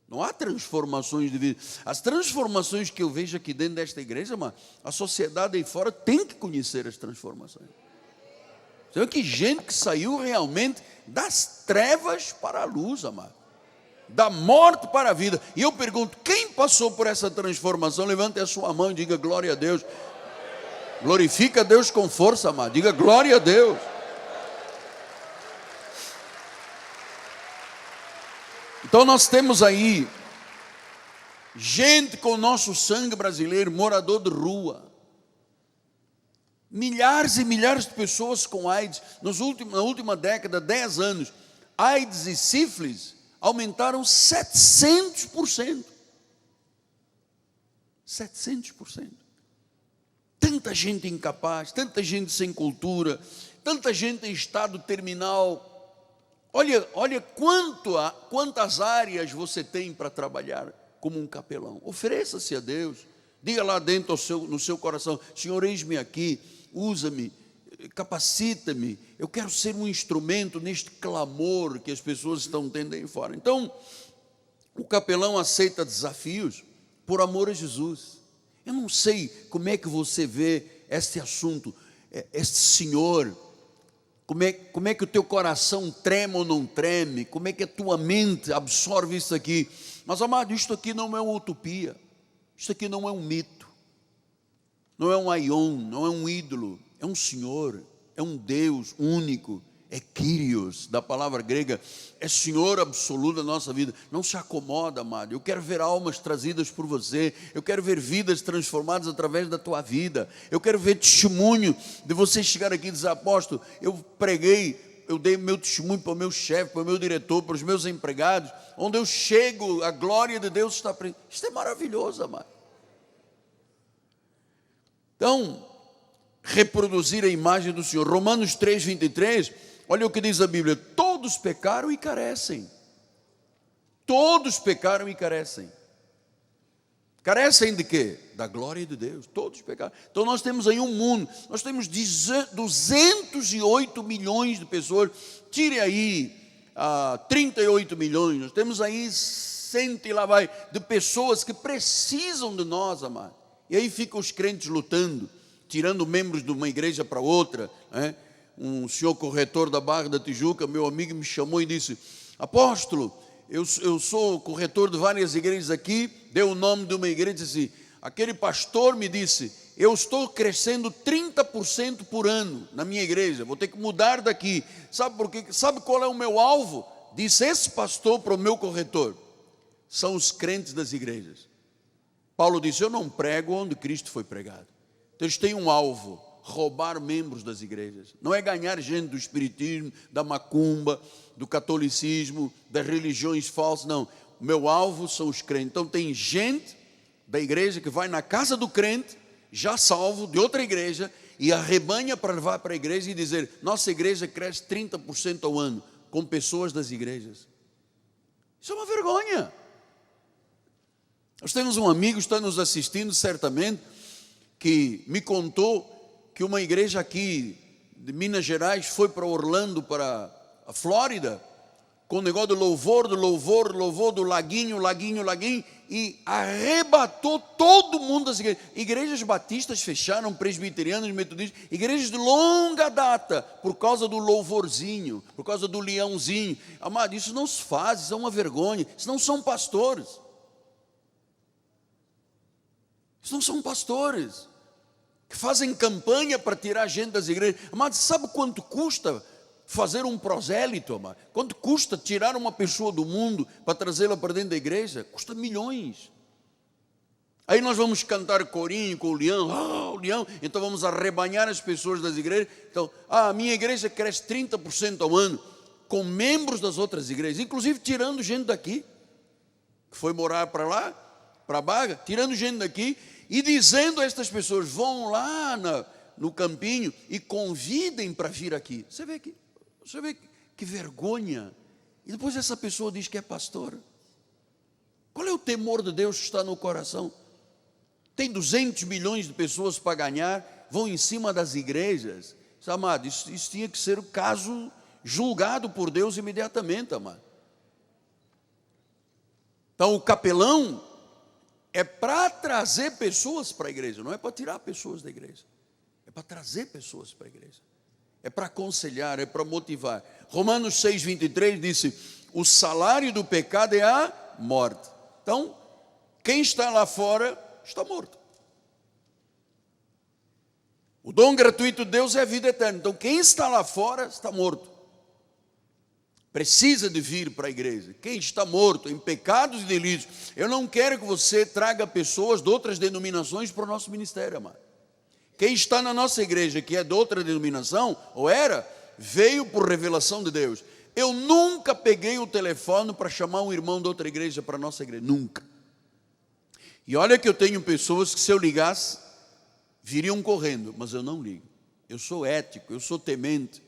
Não há transformações de vida. As transformações que eu vejo aqui dentro desta igreja, mano, a sociedade aí fora tem que conhecer as transformações. Você vê que gente que saiu realmente das trevas para a luz, amado. Da morte para a vida. E eu pergunto, quem passou por essa transformação? Levante a sua mão e diga glória a Deus. Glorifica a Deus com força, amado. Diga glória a Deus. Então nós temos aí gente com o nosso sangue brasileiro, morador de rua. Milhares e milhares de pessoas com AIDS. Na última década, 10 anos, AIDS e sífilis aumentaram 700%. 700%. Tanta gente incapaz, tanta gente sem cultura, tanta gente em estado terminal. Olha quantas áreas você tem para trabalhar como um capelão. Ofereça-se a Deus. Diga lá dentro no seu coração, Senhor, eis-me aqui, usa-me, capacita-me. Eu quero ser um instrumento neste clamor que as pessoas estão tendo aí fora. Então, o capelão aceita desafios por amor a Jesus. Eu não sei como é que você vê este assunto, este senhor. Como é que o teu coração treme ou não treme? Como é que a tua mente absorve isso aqui? Mas, amado, isto aqui não é uma utopia. Isto aqui não é um mito. Não é um aion, não é um ídolo. É um Senhor, é um Deus único. É Kyrios, da palavra grega. É Senhor absoluto da nossa vida. Não se acomoda, amado. Eu quero ver almas trazidas por você. Eu quero ver vidas transformadas através da tua vida. Eu quero ver testemunho de você chegar aqui e dizer, apóstolo, eu preguei, eu dei meu testemunho para o meu chefe, para o meu diretor, para os meus empregados. Onde eu chego, a glória de Deus está presente. Isto é maravilhoso, amado. Então, reproduzir a imagem do Senhor. Romanos 3, 23... Olha o que diz a Bíblia, todos pecaram e carecem. Todos pecaram e carecem. Carecem de quê? Da glória de Deus, todos pecaram. Então nós temos aí um mundo, nós temos 208 milhões de pessoas, tire aí 38 milhões, nós temos aí cento e lá vai, de pessoas que precisam de nós, amado. E aí ficam os crentes lutando, tirando membros de uma igreja para outra, né? Um senhor corretor da Barra da Tijuca, meu amigo, me chamou e disse, apóstolo, eu sou corretor de várias igrejas aqui, deu o nome de uma igreja e disse assim, aquele pastor me disse, eu estou crescendo 30% por ano na minha igreja, vou ter que mudar daqui. Sabe por quê? Sabe qual é o meu alvo? Disse esse pastor para o meu corretor, são os crentes das igrejas. Paulo disse, eu não prego onde Cristo foi pregado. Então eles têm um alvo, roubar membros das igrejas. Não é ganhar gente do espiritismo, da macumba, do catolicismo, das religiões falsas, não. O meu alvo são os crentes. Então tem gente da igreja que vai na casa do crente, já salvo, de outra igreja, e arrebanha para levar para a igreja e dizer, nossa igreja cresce 30% ao ano, com pessoas das igrejas. Isso é uma vergonha. Nós temos um amigo que está nos assistindo certamente, que me contou que uma igreja aqui de Minas Gerais foi para Orlando, para a Flórida, com o negócio do louvor, do laguinho, e arrebatou todo mundo das igrejas. Igrejas batistas fecharam, presbiterianas, metodistas, igrejas de longa data, por causa do louvorzinho, por causa do leãozinho. Amado, isso não se faz, isso é uma vergonha, isso não são pastores. Isso não são pastores que fazem campanha para tirar gente das igrejas. Amado, sabe quanto custa fazer um prosélito, amado? Quanto custa tirar uma pessoa do mundo para trazê-la para dentro da igreja? Custa milhões. Aí nós vamos cantar corinho com o leão, então vamos arrebanhar as pessoas das igrejas. Então, a minha igreja cresce 30% ao ano, com membros das outras igrejas, inclusive tirando gente daqui. que foi morar para lá, para Baga, tirando gente daqui e dizendo a estas pessoas: vão lá no campinho e convidem para vir aqui. Você vê que vergonha. E depois essa pessoa diz que é pastora. Qual é o temor de Deus que está no coração? Tem 200 milhões de pessoas para ganhar, vão em cima das igrejas. Amado, isso tinha que ser o caso julgado por Deus imediatamente, amado. Então o capelão é para trazer pessoas para a igreja, não é para tirar pessoas da igreja. É para trazer pessoas para a igreja. É para aconselhar, é para motivar. Romanos 6,23 disse: o salário do pecado é a morte. Então, quem está lá fora está morto. O dom gratuito de Deus é a vida eterna. Então, quem está lá fora está morto. Precisa de vir para a igreja. Quem está morto em pecados e delitos. Eu não quero que você traga pessoas de outras denominações para o nosso ministério, amado. Quem está na nossa igreja, que é de outra denominação, ou era, veio por revelação de Deus. Eu nunca peguei o telefone para chamar um irmão de outra igreja para a nossa igreja. Nunca. E olha que eu tenho pessoas que, se eu ligasse, viriam correndo, mas eu não ligo. Eu sou ético, eu sou temente.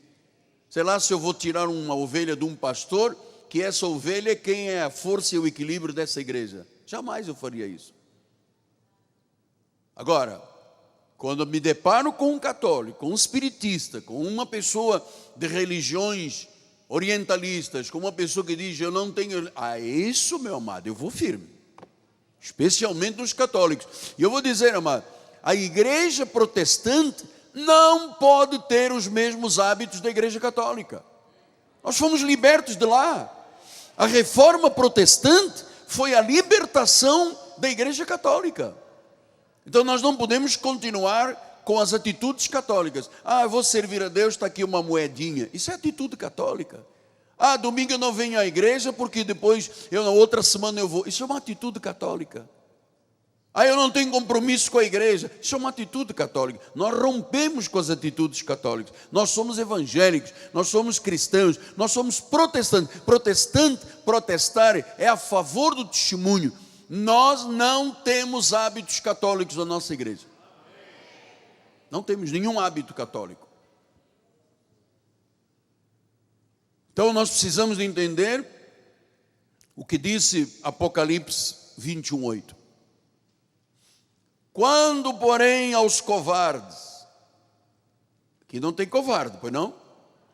Sei lá se eu vou tirar uma ovelha de um pastor, que essa ovelha é quem é a força e o equilíbrio dessa igreja. Jamais eu faria isso. Agora, quando eu me deparo com um católico, com um espiritista, com uma pessoa de religiões orientalistas, com uma pessoa que diz: eu não tenho... isso, meu amado, eu vou firme. Especialmente nos católicos. E eu vou dizer, amado, a igreja protestante não pode ter os mesmos hábitos da igreja católica. Nós fomos libertos de lá. A reforma protestante foi a libertação da igreja católica. Então nós não podemos continuar com as atitudes católicas. Eu vou servir a Deus, está aqui uma moedinha. Isso é atitude católica. Domingo eu não venho à igreja porque depois, na outra semana eu vou. Isso é uma atitude católica. Eu não tenho compromisso com a igreja. Isso é uma atitude católica. Nós rompemos com as atitudes católicas. Nós somos evangélicos, nós somos cristãos, nós somos protestantes. Protestar é a favor do testemunho. Nós não temos hábitos católicos na nossa igreja. Não temos nenhum hábito católico. Então nós precisamos de entender o que disse Apocalipse 21:8. Quando, porém, aos covardes, aqui não tem covarde, pois não?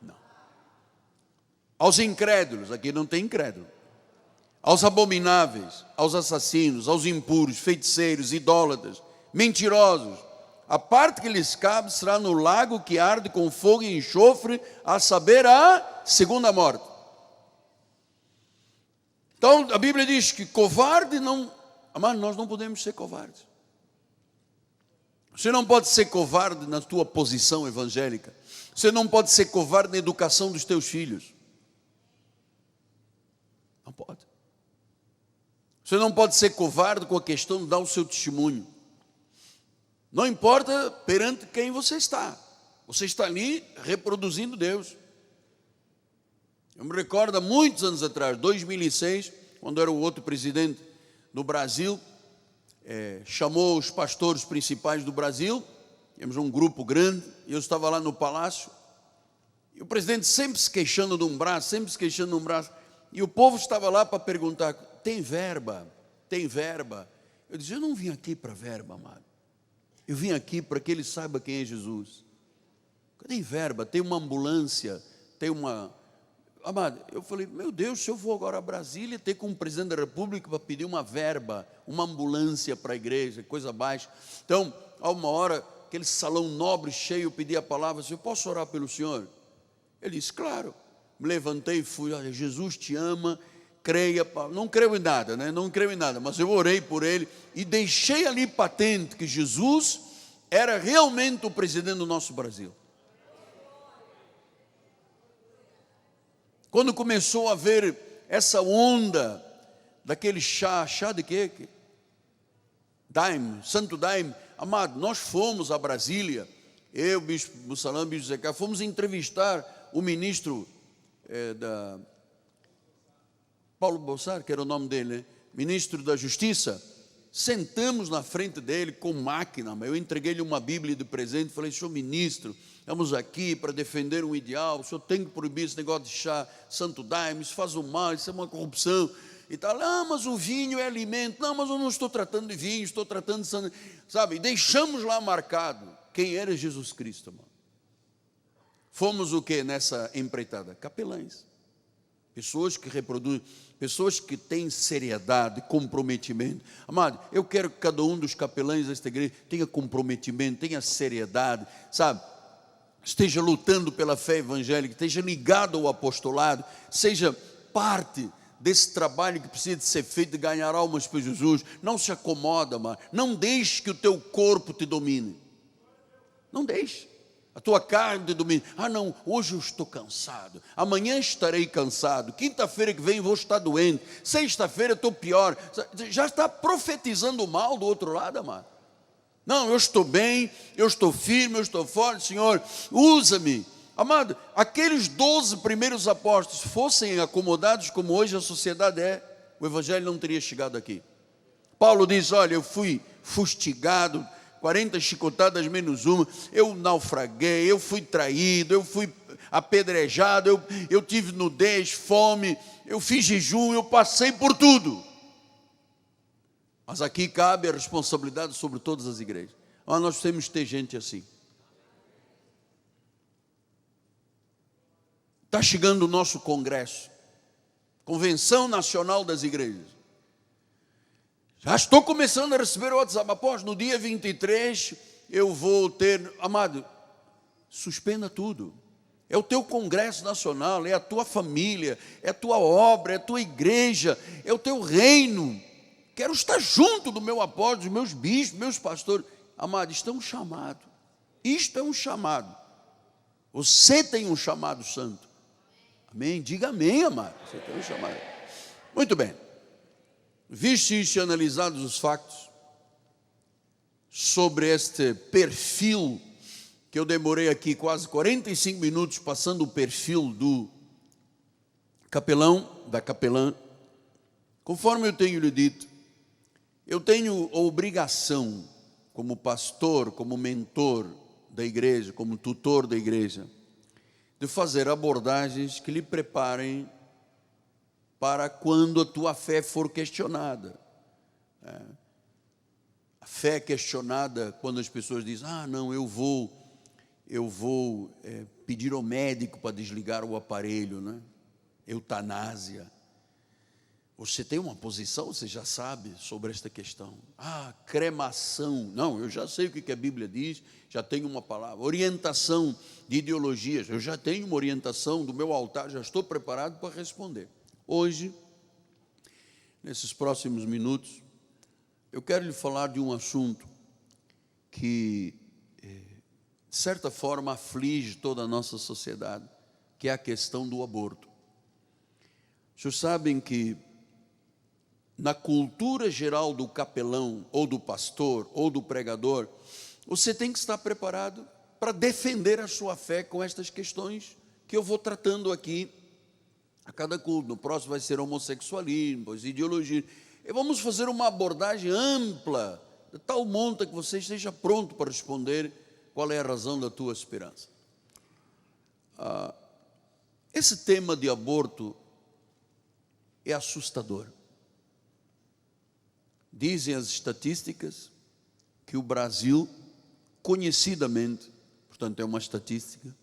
Não. Aos incrédulos, aqui não tem incrédulo. Aos abomináveis, aos assassinos, aos impuros, feiticeiros, idólatras, mentirosos, a parte que lhes cabe será no lago que arde com fogo e enxofre, a saber, a segunda morte. Então a Bíblia diz que covarde não... Amado, nós não podemos ser covardes. Você não pode ser covarde na tua posição evangélica. Você não pode ser covarde na educação dos teus filhos. Não pode. Você não pode ser covarde com a questão de dar o seu testemunho. Não importa perante quem você está. Você está ali reproduzindo Deus. Eu me recordo há muitos anos atrás, 2006, quando era o outro presidente do Brasil, chamou os pastores principais do Brasil, temos um grupo grande, e eu estava lá no palácio, e o presidente sempre se queixando de um braço, e o povo estava lá para perguntar: tem verba? Tem verba? Eu disse: eu não vim aqui para verba, amado. Eu vim aqui para que ele saiba quem é Jesus. Tem verba, tem uma ambulância, tem uma... Amado, eu falei: meu Deus, se eu vou agora a Brasília ter com o presidente da República para pedir uma verba, uma ambulância para a igreja, coisa baixa. Então, há uma hora, aquele salão nobre, cheio, eu pedi a palavra: eu posso orar pelo senhor? Ele disse: claro. Me levantei e fui: olha, Jesus te ama, creia. Não creio em nada, né? Não creio em nada, mas eu orei por ele e deixei ali patente que Jesus era realmente o presidente do nosso Brasil. Quando começou a haver essa onda daquele chá de quê? Daime, Santo Daime. Amado, nós fomos a Brasília, eu, Bispo Mussalã, Bispo Zé Carlos, fomos entrevistar o ministro Paulo Bolsar, que era o nome dele, né? ministro da Justiça, sentamos na frente dele com máquina. Eu entreguei-lhe uma Bíblia de presente, falei: senhor ministro, estamos aqui para defender um ideal, o senhor tem que proibir esse negócio de chá santo daime, isso faz o mal, isso é uma corrupção e tal. Ah, mas o vinho é alimento. Não, mas eu não estou tratando de vinho, estou tratando de santo, sabe? Deixamos lá marcado quem era Jesus Cristo, mano. Fomos o que nessa empreitada? Capelães, pessoas que reproduzem, pessoas que têm seriedade, comprometimento. Amado, eu quero que cada um dos capelães desta igreja tenha comprometimento, tenha seriedade, sabe? Esteja lutando pela fé evangélica, esteja ligado ao apostolado, seja parte desse trabalho que precisa de ser feito, de ganhar almas para Jesus. Não se acomoda, amado. Não deixe que o teu corpo te domine. Não deixe. A tua carne te domina. Ah, não, hoje eu estou cansado, amanhã estarei cansado, quinta-feira que vem vou estar doente, sexta-feira estou pior. Já está profetizando o mal do outro lado, amado. Não, eu estou bem, eu estou firme, eu estou forte, Senhor, usa-me. Amado, aqueles 12 primeiros apóstolos fossem acomodados como hoje a sociedade é, o evangelho não teria chegado aqui. Paulo diz: olha, eu fui fustigado, 40 chicotadas menos uma, eu naufraguei, eu fui traído, eu fui apedrejado, eu tive nudez, fome, eu fiz jejum, eu passei por tudo. Mas aqui cabe a responsabilidade sobre todas as igrejas. Mas nós temos que ter gente assim. Está chegando o nosso congresso, Convenção Nacional das Igrejas. Já estou começando a receber o WhatsApp. Após, no dia 23, eu vou ter... Amado, suspenda tudo. É o teu congresso nacional, é a tua família, é a tua obra, é a tua igreja, é o teu reino. Quero estar junto do meu apóstolo, dos meus bispos, meus pastores. Amado, isto é um chamado. Isto é um chamado. Você tem um chamado santo. Amém? Diga amém, amado. Você tem um chamado. Muito bem. Vistos e analisados os factos sobre este perfil, que eu demorei aqui quase 45 minutos passando o perfil do capelão, da capelã, conforme eu tenho lhe dito, eu tenho a obrigação, como pastor, como mentor da igreja, como tutor da igreja, de fazer abordagens que lhe preparem para quando a tua fé for questionada. A fé é questionada quando as pessoas dizem: ah, não, eu vou pedir ao médico para desligar o aparelho, né? Eutanásia. Você tem uma posição, você já sabe sobre esta questão. Ah, cremação. Não, eu já sei o que a Bíblia diz, já tenho uma palavra. Orientação de ideologias, eu já tenho uma orientação do meu altar, já estou preparado para responder. Hoje, nesses próximos minutos, eu quero lhe falar de um assunto que, de certa forma, aflige toda a nossa sociedade, que é a questão do aborto. Vocês sabem que na cultura geral do capelão, ou do pastor, ou do pregador, você tem que estar preparado para defender a sua fé com estas questões que eu vou tratando aqui a cada culto. No próximo vai ser homossexualismo, depois ideologia. E vamos fazer uma abordagem ampla, de tal monta que você esteja pronto para responder qual é a razão da tua esperança. Esse tema de aborto é assustador. Dizem as estatísticas que o Brasil, conhecidamente, portanto é uma estatística,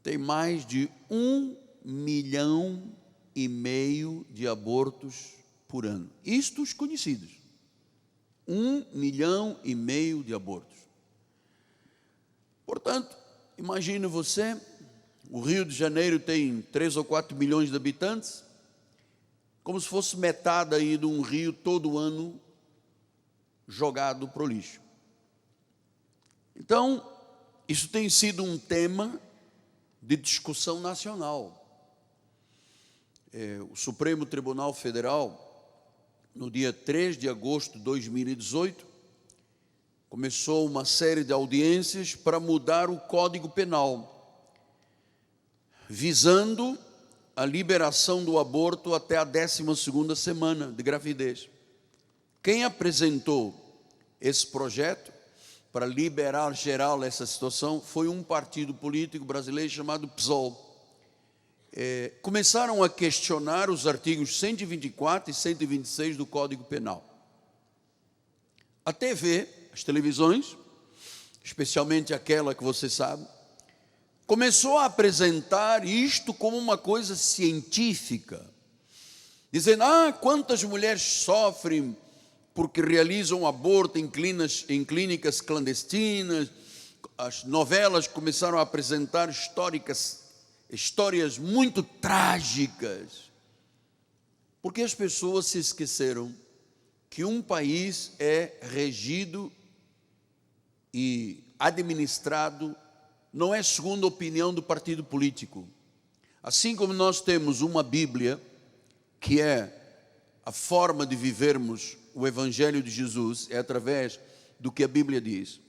tem mais de 1,5 milhão de abortos por ano. Isto os conhecidos. 1,5 milhão de abortos. Portanto, imagine você, o Rio de Janeiro tem 3 ou 4 milhões de habitantes, como se fosse metade aí de um rio todo ano jogado para o lixo. Então, isso tem sido um tema de discussão nacional. O Supremo Tribunal Federal, no dia 3 de agosto de 2018, começou uma série de audiências para mudar o Código Penal, visando a liberação do aborto até a 12ª semana de gravidez. Quem apresentou esse projeto para liberar geral essa situação foi um partido político brasileiro chamado PSOL. Começaram a questionar os artigos 124 e 126 do Código Penal. A TV, as televisões, especialmente aquela que você sabe, começou a apresentar isto como uma coisa científica, dizendo, quantas mulheres sofrem porque realizam aborto em clínicas clandestinas. As novelas começaram a apresentar histórias muito trágicas, porque as pessoas se esqueceram que um país é regido e administrado não é segundo a opinião do partido político. Assim como nós temos uma Bíblia, que é a forma de vivermos o Evangelho de Jesus, é através do que a Bíblia diz.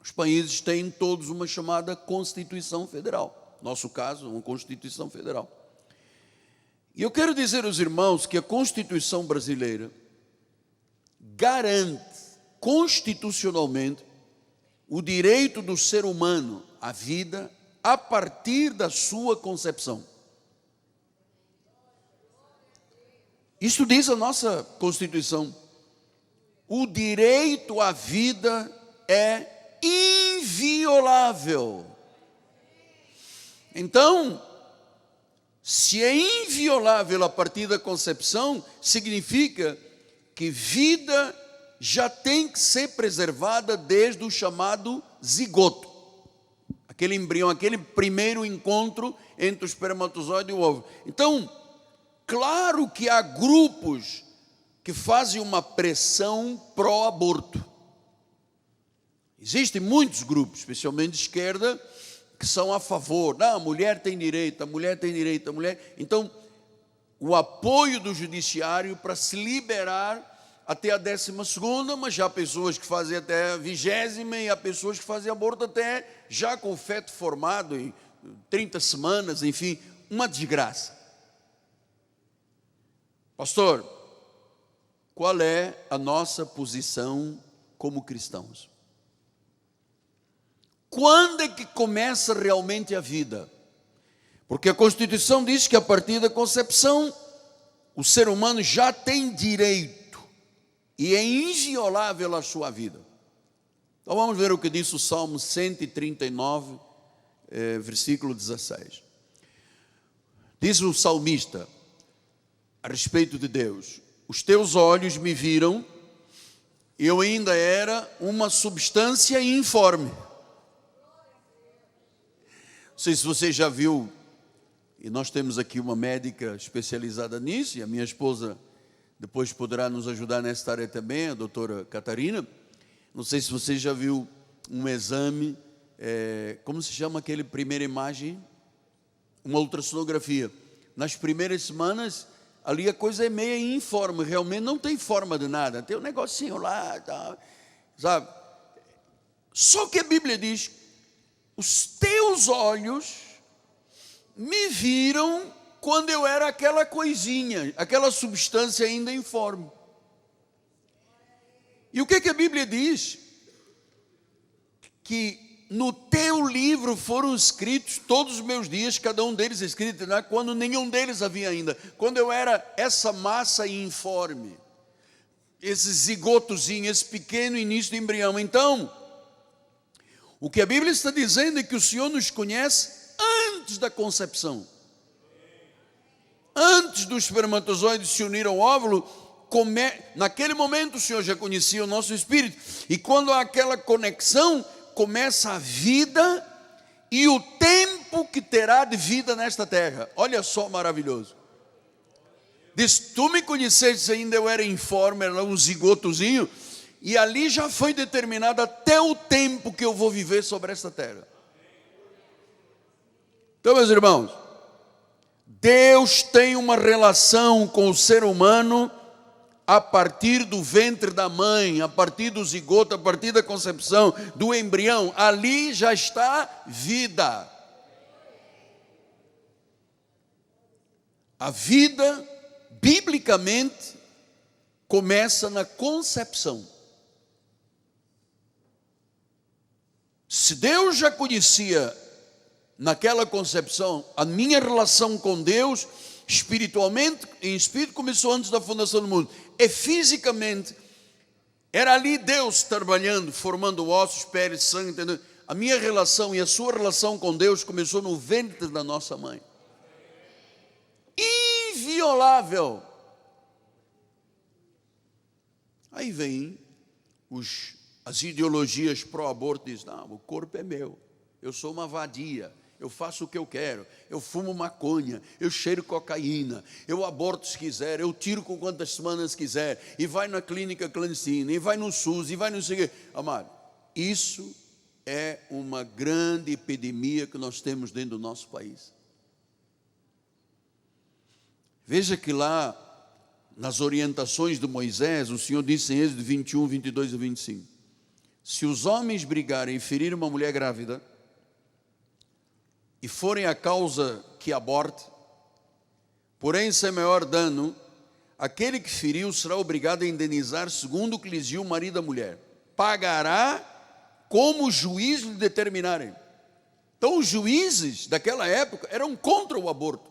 Os países têm todos uma chamada Constituição Federal. Nosso caso, uma Constituição Federal. E eu quero dizer aos irmãos que a Constituição brasileira garante constitucionalmente o direito do ser humano à vida a partir da sua concepção. Isso diz a nossa Constituição. O direito à vida é inviolável. Então, se é inviolável a partir da concepção, significa que vida já tem que ser preservada desde o chamado zigoto. Aquele embrião, aquele primeiro encontro entre o espermatozoide e o óvulo. Então, claro que há grupos que fazem uma pressão pró-aborto. Existem muitos grupos, especialmente de esquerda, que são a favor. Não, a mulher tem direito, a mulher tem direito, a mulher... Então, o apoio do judiciário para se liberar até a 12ª, mas já há pessoas que fazem até a 20ª e há pessoas que fazem aborto até já com o feto formado em 30 semanas, enfim, uma desgraça. Pastor, qual é a nossa posição como cristãos? Quando é que começa realmente a vida? Porque a Constituição diz que a partir da concepção, o ser humano já tem direito e é inviolável a sua vida. Então vamos ver o que diz o Salmo 139, versículo 16. Diz o salmista a respeito de Deus: os teus olhos me viram, eu ainda era uma substância informe. Não sei se você já viu, e nós temos aqui uma médica especializada nisso, e a minha esposa depois poderá nos ajudar nessa área também, a doutora Catarina. Não sei se você já viu um exame, como se chama aquele primeira imagem? Uma ultrassonografia. Nas primeiras semanas, ali a coisa é meio informe, realmente não tem forma de nada, tem um negocinho lá, tá, sabe? Só que a Bíblia diz, os teus olhos me viram quando eu era aquela coisinha, aquela substância ainda informe. E o que a Bíblia diz? Que no teu livro foram escritos todos os meus dias, cada um deles escrito, né? Quando nenhum deles havia ainda, quando eu era essa massa informe, esse zigotozinho, esse pequeno início de embrião. Então, o que a Bíblia está dizendo é que o Senhor nos conhece antes da concepção. Antes do espermatozoide se unir ao óvulo, naquele momento o Senhor já conhecia o nosso espírito. E quando há aquela conexão, começa a vida e o tempo que terá de vida nesta terra. Olha só, maravilhoso. Diz, tu me conheceste ainda, eu era informe, era um zigotozinho, e ali já foi determinado até o tempo que eu vou viver sobre esta terra. Então, meus irmãos, Deus tem uma relação com o ser humano a partir do ventre da mãe, a partir do zigoto, a partir da concepção, do embrião. Ali já está vida. A vida, biblicamente, começa na concepção. Se Deus já conhecia naquela concepção a minha relação com Deus, espiritualmente, em espírito, começou antes da fundação do mundo. E fisicamente, era ali Deus trabalhando, formando ossos, peles, sangue, entendeu? A minha relação e a sua relação com Deus começou no ventre da nossa mãe. Inviolável. Aí vem as ideologias pró-aborto, dizem, não, o corpo é meu, eu sou uma vadia, eu faço o que eu quero, eu fumo maconha, eu cheiro cocaína, eu aborto se quiser, eu tiro com quantas semanas quiser, e vai na clínica clandestina, e vai no SUS, e vai no sei o quê. Amado, isso é uma grande epidemia que nós temos dentro do nosso país. Veja que lá, nas orientações de Moisés, o Senhor disse em Êxodo 21, 22 e 25, se os homens brigarem e ferirem uma mulher grávida, e forem a causa que aborte, porém sem maior dano, aquele que feriu será obrigado a indenizar segundo o que lhes diu o marido da mulher. Pagará como os juízes lhe determinarem. Então os juízes daquela época eram contra o aborto.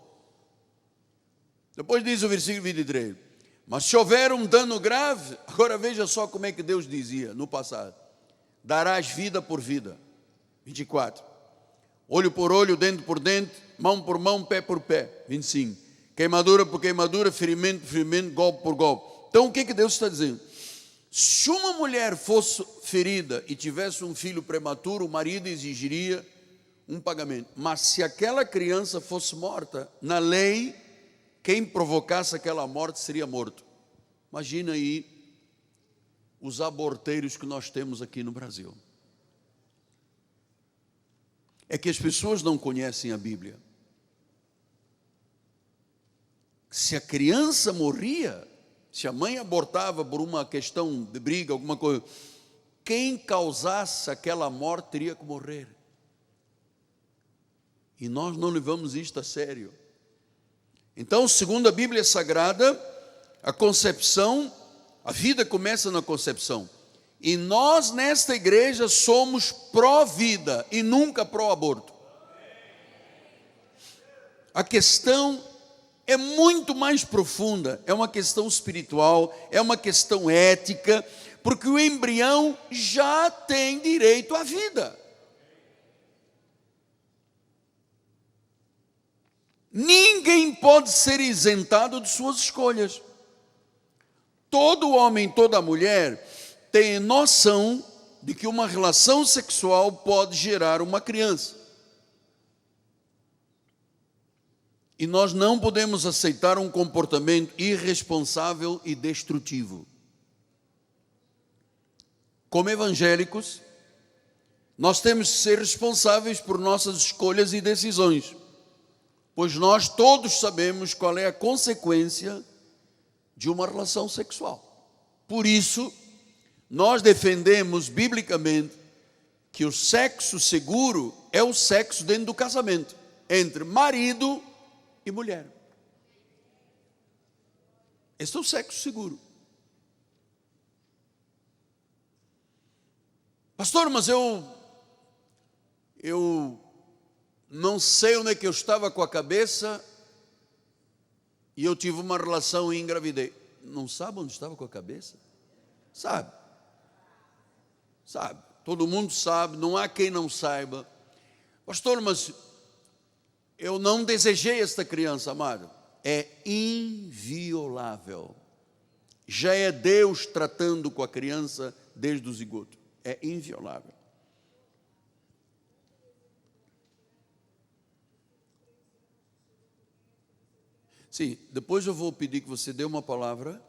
Depois diz o versículo 23, mas se houver um dano grave, agora veja só como é que Deus dizia no passado, darás vida por vida. 24, olho por olho, dente por dente, mão por mão, pé por pé. 25, queimadura por queimadura, ferimento por ferimento, golpe por golpe. Então o que Deus está dizendo? Se uma mulher fosse ferida e tivesse um filho prematuro, o marido exigiria um pagamento. Mas se aquela criança fosse morta, na lei, quem provocasse aquela morte seria morto. Imagina aí os aborteiros que nós temos aqui no Brasil. É que as pessoas não conhecem a Bíblia. Se a criança morria, se a mãe abortava por uma questão de briga, alguma coisa, quem causasse aquela morte teria que morrer. E nós não levamos isto a sério. Então, segundo a Bíblia Sagrada, a concepção, a vida começa na concepção. E nós, nesta igreja, somos pró-vida e nunca pró-aborto. A questão é muito mais profunda, é uma questão espiritual, é uma questão ética, porque o embrião já tem direito à vida. Ninguém pode ser isentado de suas escolhas. Todo homem, toda mulher tem noção de que uma relação sexual pode gerar uma criança. E nós não podemos aceitar um comportamento irresponsável e destrutivo. Como evangélicos, nós temos que ser responsáveis por nossas escolhas e decisões, pois nós todos sabemos qual é a consequência de uma relação sexual. Por isso, nós defendemos biblicamente que o sexo seguro é o sexo dentro do casamento, entre marido e mulher. Esse é o sexo seguro. Pastor, mas eu não sei onde é que eu estava com a cabeça e eu tive uma relação e engravidei. Não sabe onde estava com a cabeça? Sabe. Sabe. Todo mundo sabe, não há quem não saiba. Pastor, mas eu não desejei esta criança, amado. É inviolável. Já é Deus tratando com a criança desde o zigoto. É inviolável. Sim, depois eu vou pedir que você dê uma palavra,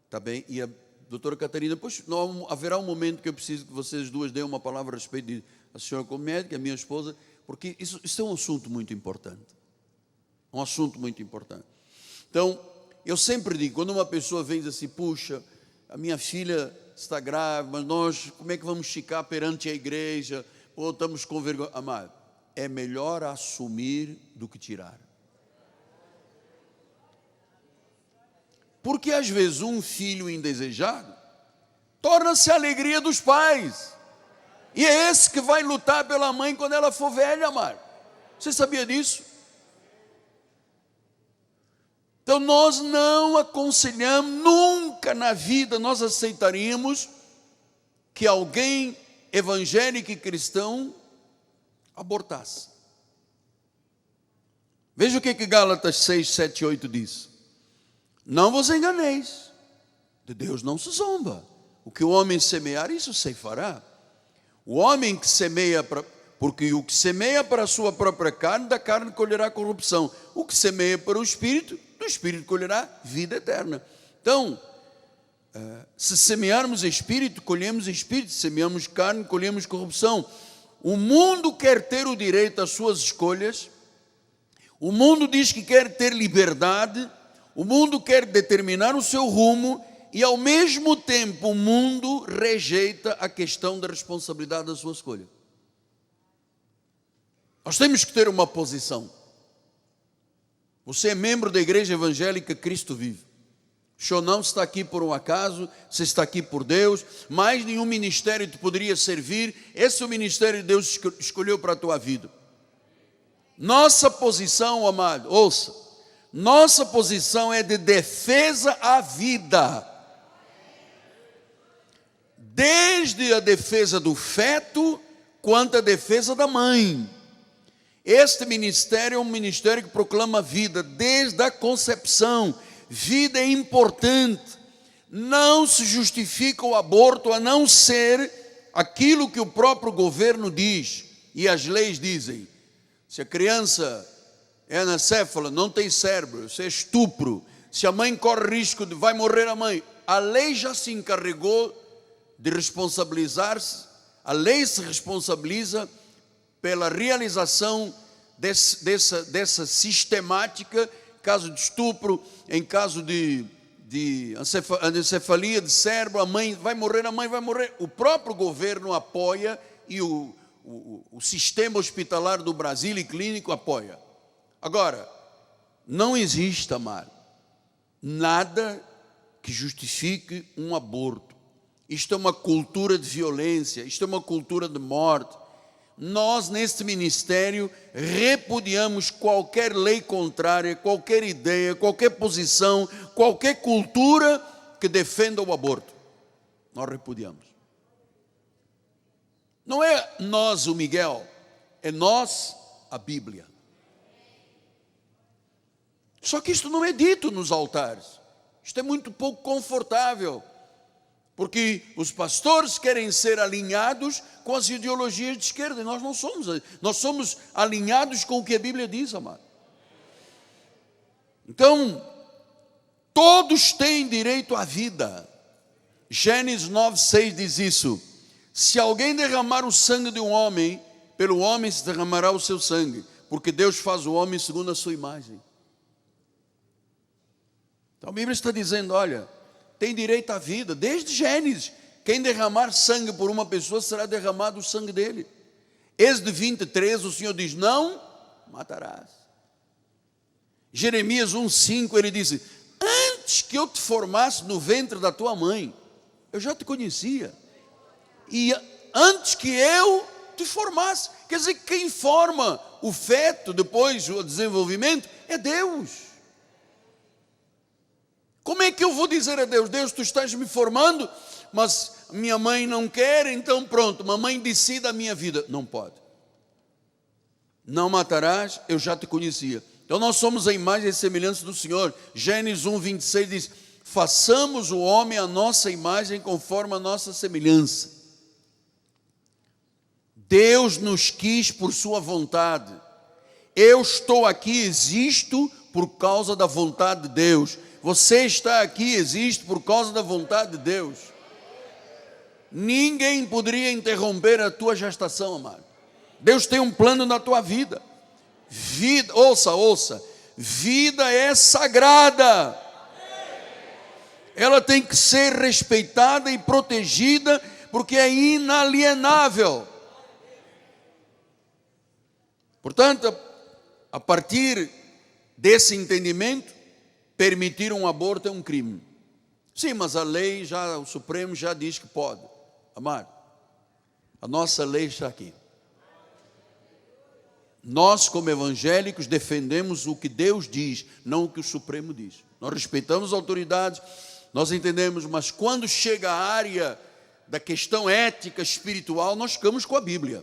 tá bem? E a doutora Catarina, depois haverá um momento que eu preciso que vocês duas deem uma palavra a respeito de a senhora como médica, a minha esposa, porque isso é um assunto muito importante. Um assunto muito importante. Então, eu sempre digo, quando uma pessoa vem e diz assim, puxa, a minha filha está grave, mas nós, como é que vamos ficar perante a igreja? Ou estamos com vergonha? Amado, é melhor assumir do que tirar. Porque às vezes um filho indesejado torna-se a alegria dos pais. E é esse que vai lutar pela mãe quando ela for velha, amado. Você sabia disso? Então nós não aconselhamos, nunca na vida nós aceitaríamos que alguém evangélico e cristão abortasse. Veja o que Gálatas 6, 7 e 8 diz. Não vos enganeis, de Deus não se zomba. O que o homem semear, isso ceifará. O homem que semeia, porque o que semeia para a sua própria carne, da carne colherá corrupção. O que semeia para o Espírito, do Espírito colherá vida eterna. Então, se semearmos Espírito, colhemos Espírito. Se semeamos carne, colhemos corrupção. O mundo quer ter o direito às suas escolhas. O mundo diz que quer ter liberdade. O mundo quer determinar o seu rumo. E ao mesmo tempo o mundo rejeita a questão da responsabilidade da sua escolha. Nós temos que ter uma posição. Você é membro da igreja evangélica Cristo Vive. O senhor não está aqui por um acaso, você está aqui por Deus. Mais nenhum ministério te poderia servir. Esse é o ministério que Deus escolheu para a tua vida. Nossa posição, amado, ouça. Nossa posição é de defesa à vida. Desde a defesa do feto, quanto a defesa da mãe. Este ministério é um ministério que proclama vida desde a concepção. Vida é importante. Não se justifica o aborto a não ser aquilo que o próprio governo diz e as leis dizem. Se a criança é anacéfala, não tem cérebro, se é estupro, se a mãe corre risco de vai morrer a mãe, a lei já se encarregou de responsabilizar-se, a lei se responsabiliza pela realização dessa sistemática, em caso de estupro, em caso de anencefalia de cérebro, a mãe vai morrer. O próprio governo apoia e o sistema hospitalar do Brasil e clínico apoia. Agora, não existe, amado, nada que justifique um aborto. Isto é uma cultura de violência, isto é uma cultura de morte. Nós, neste ministério, repudiamos qualquer lei contrária, qualquer ideia, qualquer posição, qualquer cultura que defenda o aborto. Nós repudiamos. Não é nós o Miguel, é nós a Bíblia. Só que isto não é dito nos altares. Isto é muito pouco confortável. Porque os pastores querem ser alinhados com as ideologias de esquerda, e nós não somos. Nós somos alinhados com o que a Bíblia diz, amado. Então, todos têm direito à vida. Gênesis 9:6 diz isso. Se alguém derramar o sangue de um homem, pelo homem se derramará o seu sangue, porque Deus faz o homem segundo a sua imagem. Então a Bíblia está dizendo, olha, tem direito à vida, desde Gênesis. Quem derramar sangue por uma pessoa, será derramado o sangue dele. Êxodo 23, o Senhor diz, não matarás. Jeremias 1:5, ele diz, antes que eu te formasse no ventre da tua mãe, eu já te conhecia. E antes que eu te formasse, quer dizer, quem forma o feto, depois o desenvolvimento, é Deus. Como é que eu vou dizer a Deus, Deus, tu estás me formando, mas minha mãe não quer, então pronto, mamãe decida a minha vida. Não pode. Não matarás, eu já te conhecia. Então nós somos a imagem e semelhança do Senhor. Gênesis 1:26 diz, façamos o homem a nossa imagem conforme a nossa semelhança. Deus nos quis por sua vontade. Eu estou aqui, existo por causa da vontade de Deus. Você está aqui, existe por causa da vontade de Deus. Ninguém poderia interromper a tua gestação, amado. Deus tem um plano na tua vida. Vida, ouça, vida é sagrada. Ela tem que ser respeitada e protegida, porque é inalienável. Portanto, a partir desse entendimento, permitir um aborto é um crime. Sim, mas a lei, o Supremo já diz que pode. Amado, a nossa lei está aqui. Nós, como evangélicos, defendemos o que Deus diz, não o que o Supremo diz. Nós respeitamos as autoridades, nós entendemos, mas quando chega a área da questão ética, espiritual, nós ficamos com a Bíblia.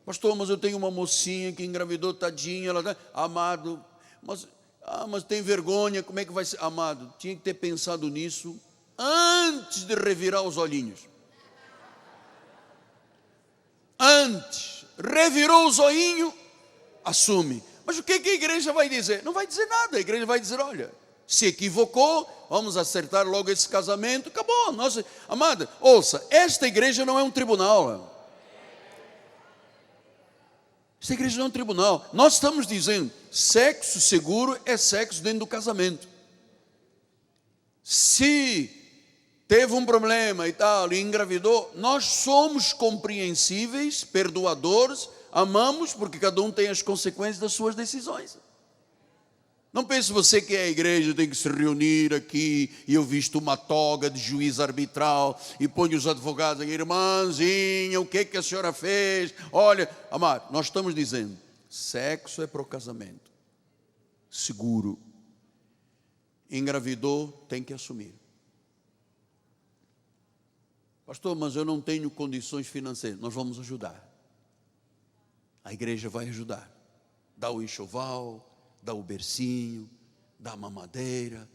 Pastor, mas eu tenho uma mocinha que engravidou, tadinha, amado, mas tem vergonha, como é que vai ser? Amado, tinha que ter pensado nisso antes de revirar os olhinhos. Antes, revirou os olhinhos, assume. Mas o que a igreja vai dizer? Não vai dizer nada, a igreja vai dizer, olha, se equivocou, vamos acertar logo esse casamento, acabou. Nossa, amada, ouça, esta igreja não é um tribunal. Esta igreja não é um tribunal. Nós estamos dizendo, sexo seguro é sexo dentro do casamento. Se teve um problema e tal, e engravidou, nós somos compreensíveis, perdoadores, amamos, porque cada um tem as consequências das suas decisões. Não pense você que a igreja tem que se reunir aqui, e eu visto uma toga de juiz arbitral, e põe os advogados aqui, irmãzinha, o que a senhora fez? Olha, amado, nós estamos dizendo, sexo é para o casamento, seguro. Engravidou, tem que assumir. Pastor, mas eu não tenho condições financeiras. Nós vamos ajudar. A igreja vai ajudar. Dá o enxoval, dá o bercinho, dá a mamadeira.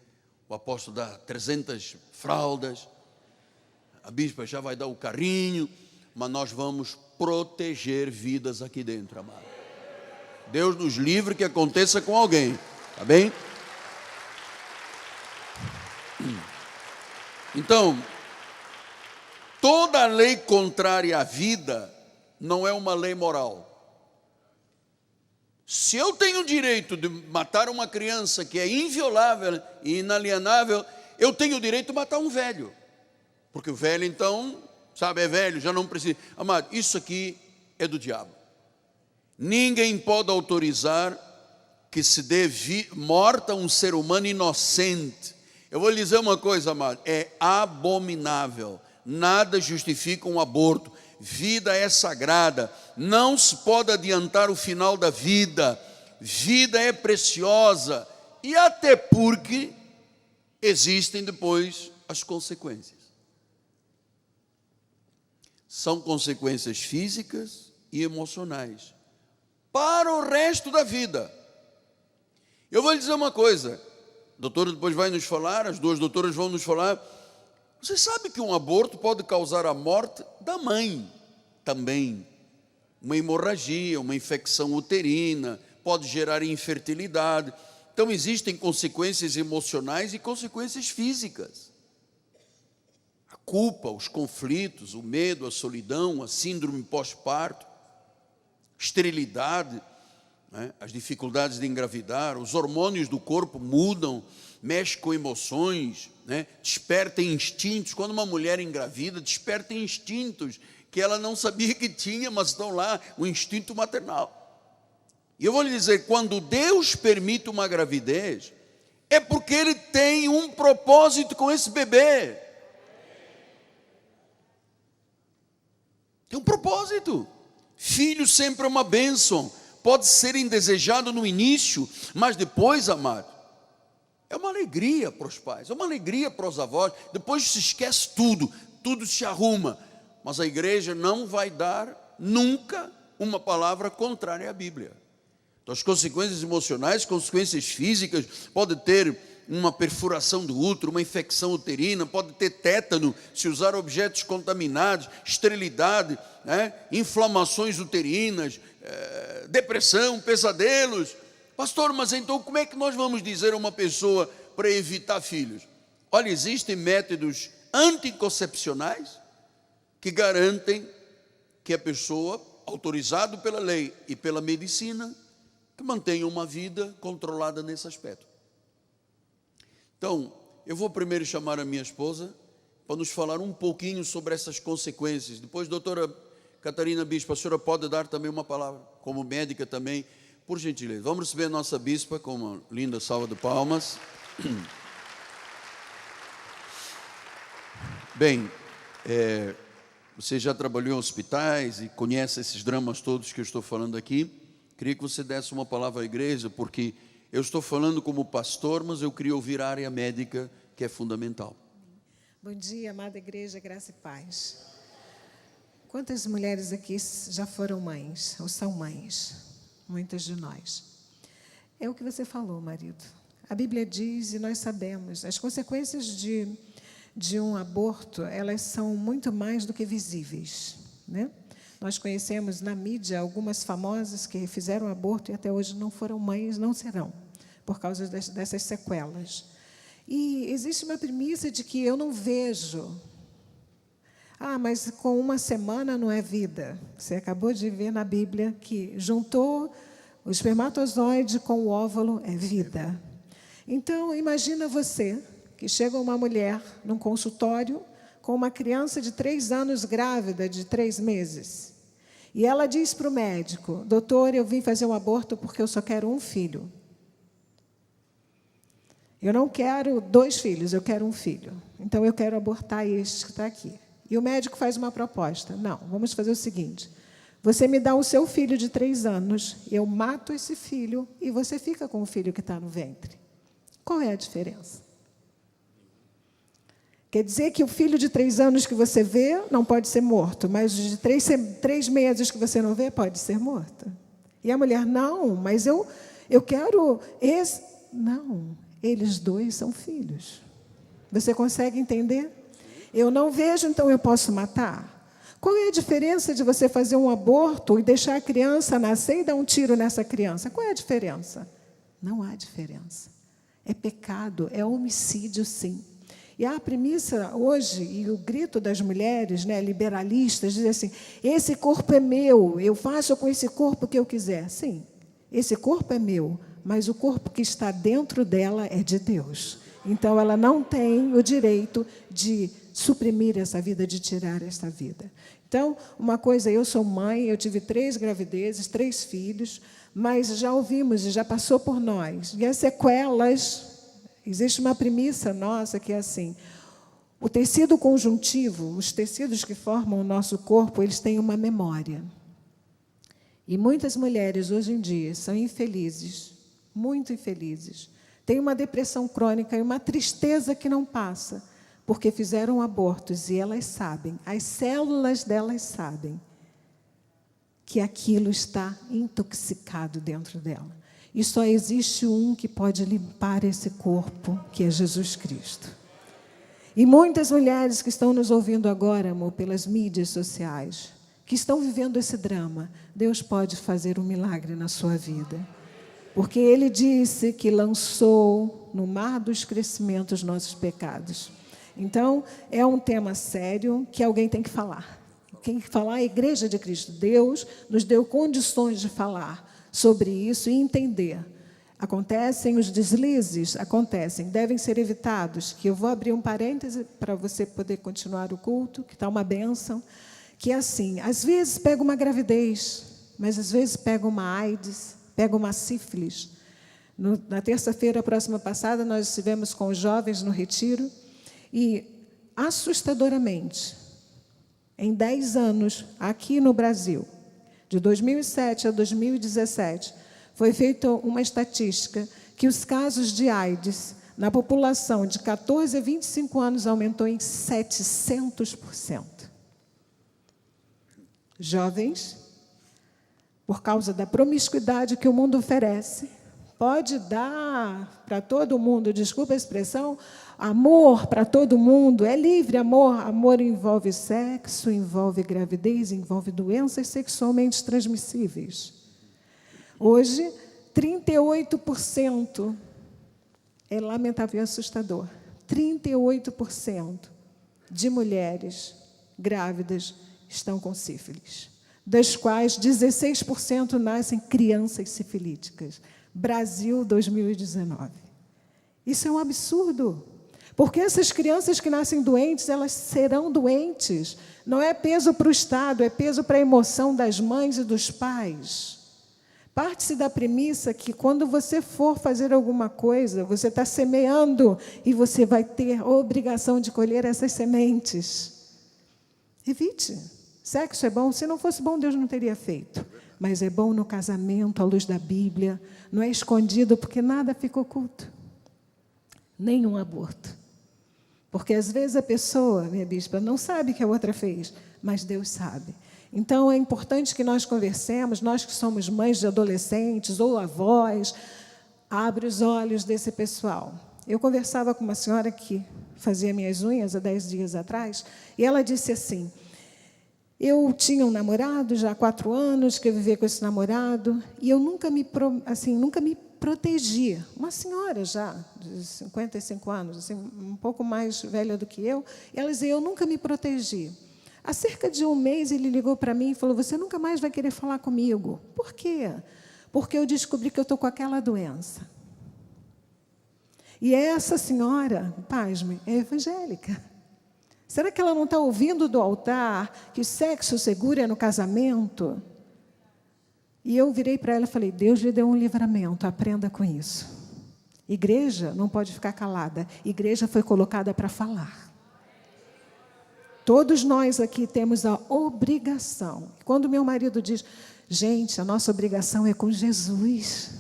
O apóstolo dá 300 fraldas. A bispa já vai dar o carrinho. Mas nós vamos proteger vidas aqui dentro, amado. Deus nos livre que aconteça com alguém. Tá bem? Então, toda lei contrária à vida não é uma lei moral. Se eu tenho o direito de matar uma criança que é inviolável e inalienável, eu tenho o direito de matar um velho. Porque o velho, então, é velho, já não precisa. Amado, isso aqui é do diabo. Ninguém pode autorizar que se dê morte a um ser humano inocente. Eu vou lhe dizer uma coisa, amado, é abominável. Nada justifica um aborto. Vida é sagrada, não se pode adiantar o final da vida. Vida é preciosa, e até porque existem depois as consequências. São consequências físicas e emocionais para o resto da vida. Eu vou lhe dizer uma coisa, a doutora depois vai nos falar, as duas doutoras vão nos falar. Você sabe que um aborto pode causar a morte da mãe também. Uma hemorragia, uma infecção uterina, pode gerar infertilidade. Então existem consequências emocionais e consequências físicas. A culpa, os conflitos, o medo, a solidão, a síndrome pós-parto, esterilidade, as dificuldades de engravidar, os hormônios do corpo mudam, mexe com emoções, desperta instintos. Quando uma mulher engravida, desperta instintos que ela não sabia que tinha, mas estão lá, o instinto maternal. E eu vou lhe dizer, quando Deus permite uma gravidez, é porque Ele tem um propósito com esse bebê. Tem um propósito. Filho sempre é uma bênção. Pode ser indesejado no início, mas depois, amado, é uma alegria para os pais, é uma alegria para os avós. Depois se esquece tudo, tudo se arruma. Mas a igreja não vai dar nunca uma palavra contrária à Bíblia. Então, as consequências emocionais, consequências físicas, pode ter uma perfuração do útero, uma infecção uterina, pode ter tétano, se usar objetos contaminados, esterilidade, inflamações uterinas, depressão, pesadelos. Pastor, mas então como é que nós vamos dizer a uma pessoa para evitar filhos? Olha, existem métodos anticoncepcionais que garantem que a pessoa, autorizado pela lei e pela medicina, que mantenha uma vida controlada nesse aspecto. Então, eu vou primeiro chamar a minha esposa para nos falar um pouquinho sobre essas consequências. Depois, doutora Catarina Bispa, a senhora pode dar também uma palavra, como médica também, por gentileza. Vamos receber a nossa bispa com uma linda salva de palmas. Bem, você já trabalhou em hospitais e conhece esses dramas todos que eu estou falando aqui. Queria que você desse uma palavra à igreja, porque eu estou falando como pastor, mas eu queria ouvir a área médica, que é fundamental. Bom dia, amada igreja, graça e paz. Quantas mulheres aqui já foram mães, ou são mães? Muitas de nós. É o que você falou, marido. A Bíblia diz, e nós sabemos, as consequências de um aborto, elas são muito mais do que visíveis, né? Nós conhecemos na mídia algumas famosas que fizeram aborto e até hoje não foram mães, não serão, por causa dessas sequelas. E existe uma premissa de que eu não vejo. Mas com uma semana não é vida. Você acabou de ver na Bíblia que juntou o espermatozoide com o óvulo é vida. Então, imagina você que chega uma mulher num consultório com uma criança de 3 anos grávida, de 3 meses. E ela diz para o médico: doutor, eu vim fazer um aborto porque eu só quero um filho. Eu não quero 2 filhos, eu quero um filho. Então, eu quero abortar este que está aqui. E o médico faz uma proposta. Não, vamos fazer o seguinte. Você me dá o seu filho de 3 anos, eu mato esse filho e você fica com o filho que está no ventre. Qual é a diferença? Quer dizer que o filho de 3 anos que você vê não pode ser morto, mas o de 3 meses que você não vê pode ser morto. E a mulher, não, mas eu quero esse. Não, eles 2 são filhos. Você consegue entender? Eu não vejo, então eu posso matar? Qual é a diferença de você fazer um aborto e deixar a criança nascer e dar um tiro nessa criança? Qual é a diferença? Não há diferença. É pecado, é homicídio, sim. E a premissa hoje, e o grito das mulheres, né, liberalistas, diz assim: esse corpo é meu, eu faço com esse corpo o que eu quiser. Sim, esse corpo é meu, mas o corpo que está dentro dela é de Deus. Então, ela não tem o direito de suprimir essa vida, de tirar esta vida. Então, uma coisa, eu sou mãe, eu tive 3 gravidezes, 3 filhos, mas já ouvimos e já passou por nós. E as sequelas... Existe uma premissa nossa que é assim: o tecido conjuntivo, os tecidos que formam o nosso corpo, eles têm uma memória. E muitas mulheres hoje em dia são infelizes, muito infelizes. Têm uma depressão crônica e uma tristeza que não passa, porque fizeram abortos e elas sabem, as células delas sabem que aquilo está intoxicado dentro dela. E só existe um que pode limpar esse corpo, que é Jesus Cristo. E muitas mulheres que estão nos ouvindo agora, amor, pelas mídias sociais, que estão vivendo esse drama, Deus pode fazer um milagre na sua vida. Porque Ele disse que lançou no mar do esquecimento os nossos pecados. Então, é um tema sério que alguém tem que falar. Quem tem que falar é a Igreja de Cristo. Deus nos deu condições de falar sobre isso e entender. Acontecem os deslizes? Acontecem. Devem ser evitados. Que eu vou abrir um parêntese para você poder continuar o culto, que está uma bênção. Que é assim, às vezes pega uma gravidez, mas às vezes pega uma AIDS, pega uma sífilis. Na terça-feira próxima passada, nós estivemos com os jovens no retiro e, assustadoramente, em 10 anos, aqui no Brasil, de 2007 a 2017, foi feita uma estatística que os casos de AIDS na população de 14 a 25 anos aumentou em 700%. Jovens, por causa da promiscuidade que o mundo oferece, pode dar para todo mundo, desculpa a expressão, amor para todo mundo, é livre amor. Amor envolve sexo, envolve gravidez, envolve doenças sexualmente transmissíveis. Hoje, 38%, é lamentável e assustador, 38% de mulheres grávidas estão com sífilis, das quais 16% nascem crianças sifilíticas. Brasil 2019. Isso é um absurdo. Porque essas crianças que nascem doentes, elas serão doentes. Não é peso para o Estado, é peso para a emoção das mães e dos pais. Parte-se da premissa que quando você for fazer alguma coisa, você está semeando e você vai ter a obrigação de colher essas sementes. Evite. Sexo é bom. Se não fosse bom, Deus não teria feito. Mas é bom no casamento, à luz da Bíblia. Não é escondido, porque nada fica oculto. Nenhum aborto. Porque às vezes a pessoa, minha bispa, não sabe que a outra fez, mas Deus sabe. Então, é importante que nós conversemos, nós que somos mães de adolescentes ou avós, abre os olhos desse pessoal. Eu conversava com uma senhora que fazia minhas unhas há 10 dias atrás, e ela disse assim, eu tinha um namorado já há 4 anos, que eu vivia com esse namorado, e eu nunca me protegia. Uma senhora já, de 55 anos, assim, um pouco mais velha do que eu, e ela dizia, eu nunca me protegi. Há cerca de 1 mês, ele ligou para mim e falou, você nunca mais vai querer falar comigo. Por quê? Porque eu descobri que eu estou com aquela doença. E essa senhora, pasme, é evangélica. Será que ela não está ouvindo do altar que sexo seguro é no casamento? E eu virei para ela e falei, Deus lhe deu um livramento, aprenda com isso. Igreja não pode ficar calada. Igreja foi colocada para falar. Todos nós aqui temos a obrigação. Quando meu marido diz, gente, a nossa obrigação é com Jesus.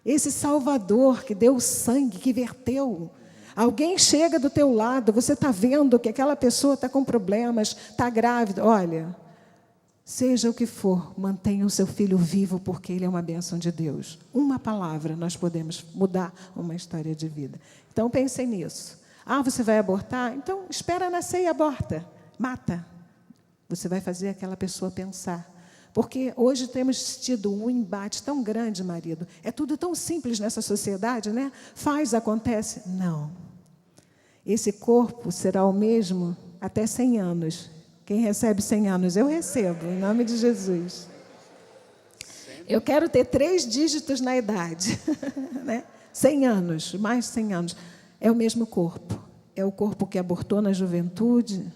Esse Salvador que deu o sangue, que verteu. Alguém chega do teu lado, você está vendo que aquela pessoa está com problemas, está grávida. Olha, seja o que for, mantenha o seu filho vivo, porque ele é uma bênção de Deus. Uma palavra, nós podemos mudar uma história de vida. Então, pensem nisso. Ah, você vai abortar? Então, espera nascer e aborta. Mata. Você vai fazer aquela pessoa pensar. Porque hoje temos tido um embate tão grande, marido. É tudo tão simples nessa sociedade, né? Faz, acontece. Não. Esse corpo será o mesmo até 100 anos. Quem recebe 100 anos? Eu recebo, em nome de Jesus. Eu quero ter 3 dígitos na idade. Né? 100 anos, mais de 100 anos. É o mesmo corpo. É o corpo que abortou na juventude?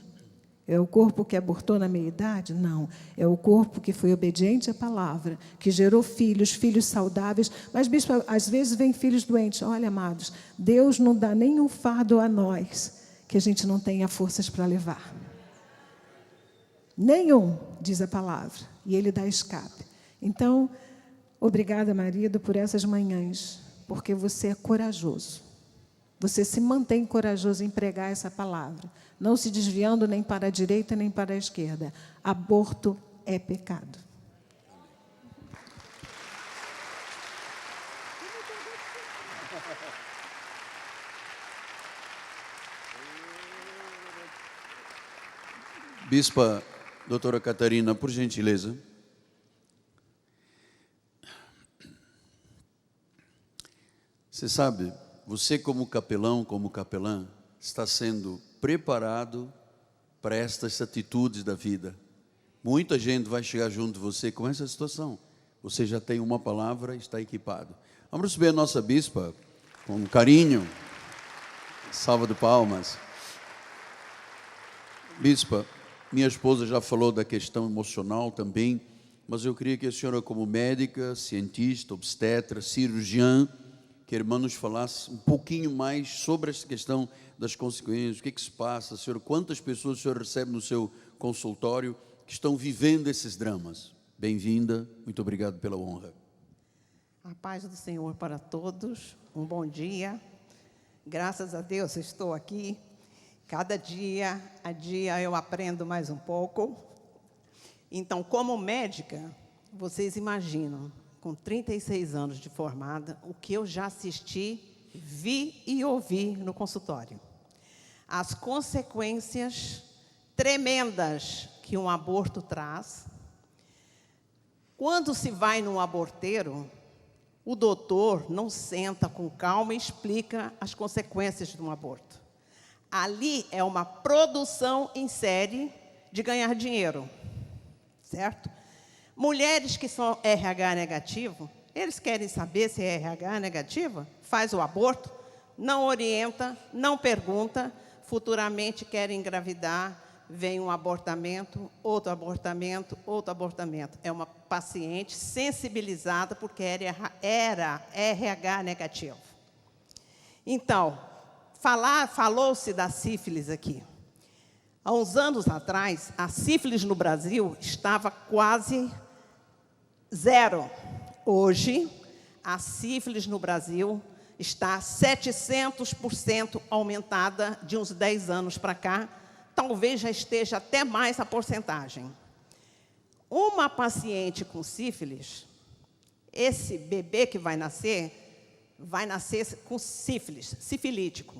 É o corpo que abortou na meia-idade? Não. É o corpo que foi obediente à palavra, que gerou filhos, filhos saudáveis. Mas, bispo, às vezes vem filhos doentes. Olha, amados, Deus não dá nenhum fardo a nós que a gente não tenha forças para levar. Nenhum, diz a palavra. E Ele dá escape. Então, obrigada, marido, por essas manhãs, porque você é corajoso. Você se mantém corajoso em pregar essa palavra, não se desviando nem para a direita nem para a esquerda. Aborto é pecado. Bispa, doutora Catarina, por gentileza. Você sabe, você como capelão, como capelã, está sendo preparado para estas atitudes da vida. Muita gente vai chegar junto de você com essa situação. Você já tem uma palavra e está equipado. Vamos receber a nossa bispa com carinho. Salva de palmas. Bispa, minha esposa já falou da questão emocional também, mas eu queria que a senhora, como médica, cientista, obstetra, cirurgiã, que a irmã nos falasse um pouquinho mais sobre essa questão das consequências, o que se passa, senhor, quantas pessoas o senhor recebe no seu consultório que estão vivendo esses dramas. Bem-vinda, muito obrigado pela honra. A paz do Senhor para todos, um bom dia. Graças a Deus estou aqui. Cada dia a dia eu aprendo mais um pouco. Então, como médica, vocês imaginam, com 36 anos de formada, o que eu já assisti, vi e ouvi no consultório. As consequências tremendas que um aborto traz. Quando se vai num aborteiro, o doutor não senta com calma e explica as consequências de um aborto. Ali é uma produção em série de ganhar dinheiro, certo? Mulheres que são RH negativo, eles querem saber se é RH negativa, faz o aborto, não orienta, não pergunta, futuramente querem engravidar, vem um abortamento, outro abortamento, outro abortamento. É uma paciente sensibilizada porque era RH negativo. Então, falou-se da sífilis aqui. Há uns anos atrás, a sífilis no Brasil estava quase zero. Hoje, a sífilis no Brasil está 700% aumentada de uns 10 anos para cá. Talvez já esteja até mais a porcentagem. Uma paciente com sífilis, esse bebê que vai nascer com sífilis, sifilítico.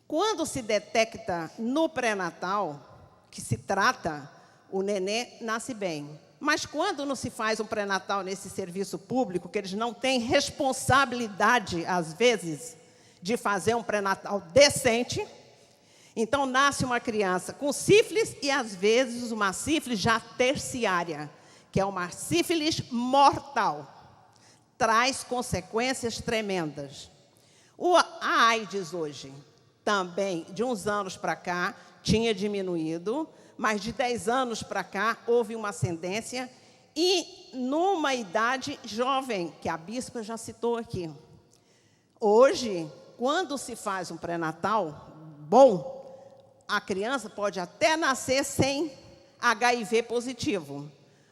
Quando se detecta no pré-natal, que se trata, o nenê nasce bem. Mas quando não se faz um pré-natal nesse serviço público, que eles não têm responsabilidade, às vezes, de fazer um pré-natal decente, então nasce uma criança com sífilis e, às vezes, uma sífilis já terciária, que é uma sífilis mortal. Traz consequências tremendas. A AIDS hoje, também, de uns anos para cá, tinha diminuído, mas de 10 anos para cá houve uma ascendência e numa idade jovem, que a bispa já citou aqui. Hoje, quando se faz um pré-natal bom, a criança pode até nascer sem HIV positivo,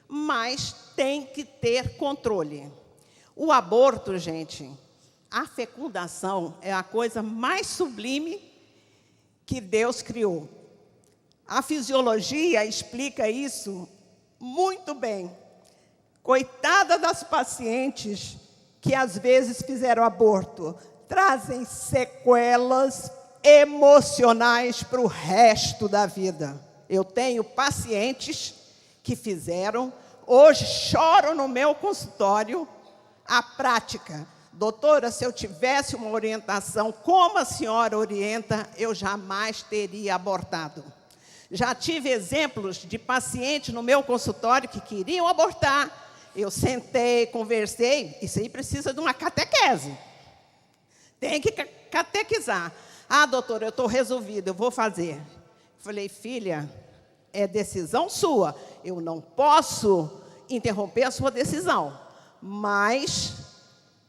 mas tem que ter controle. O aborto, gente, a fecundação é a coisa mais sublime que Deus criou. A fisiologia explica isso muito bem. Coitada das pacientes que às vezes fizeram aborto, trazem sequelas emocionais para o resto da vida. Eu tenho pacientes que fizeram, hoje choram no meu consultório, a prática. Doutora, se eu tivesse uma orientação como a senhora orienta, eu jamais teria abortado. Já tive exemplos de pacientes no meu consultório que queriam abortar. Eu sentei, conversei. Isso aí precisa de uma catequese. Tem que catequizar. Ah, doutora, eu estou resolvida, eu vou fazer. Falei, filha, é decisão sua. Eu não posso interromper a sua decisão. Mas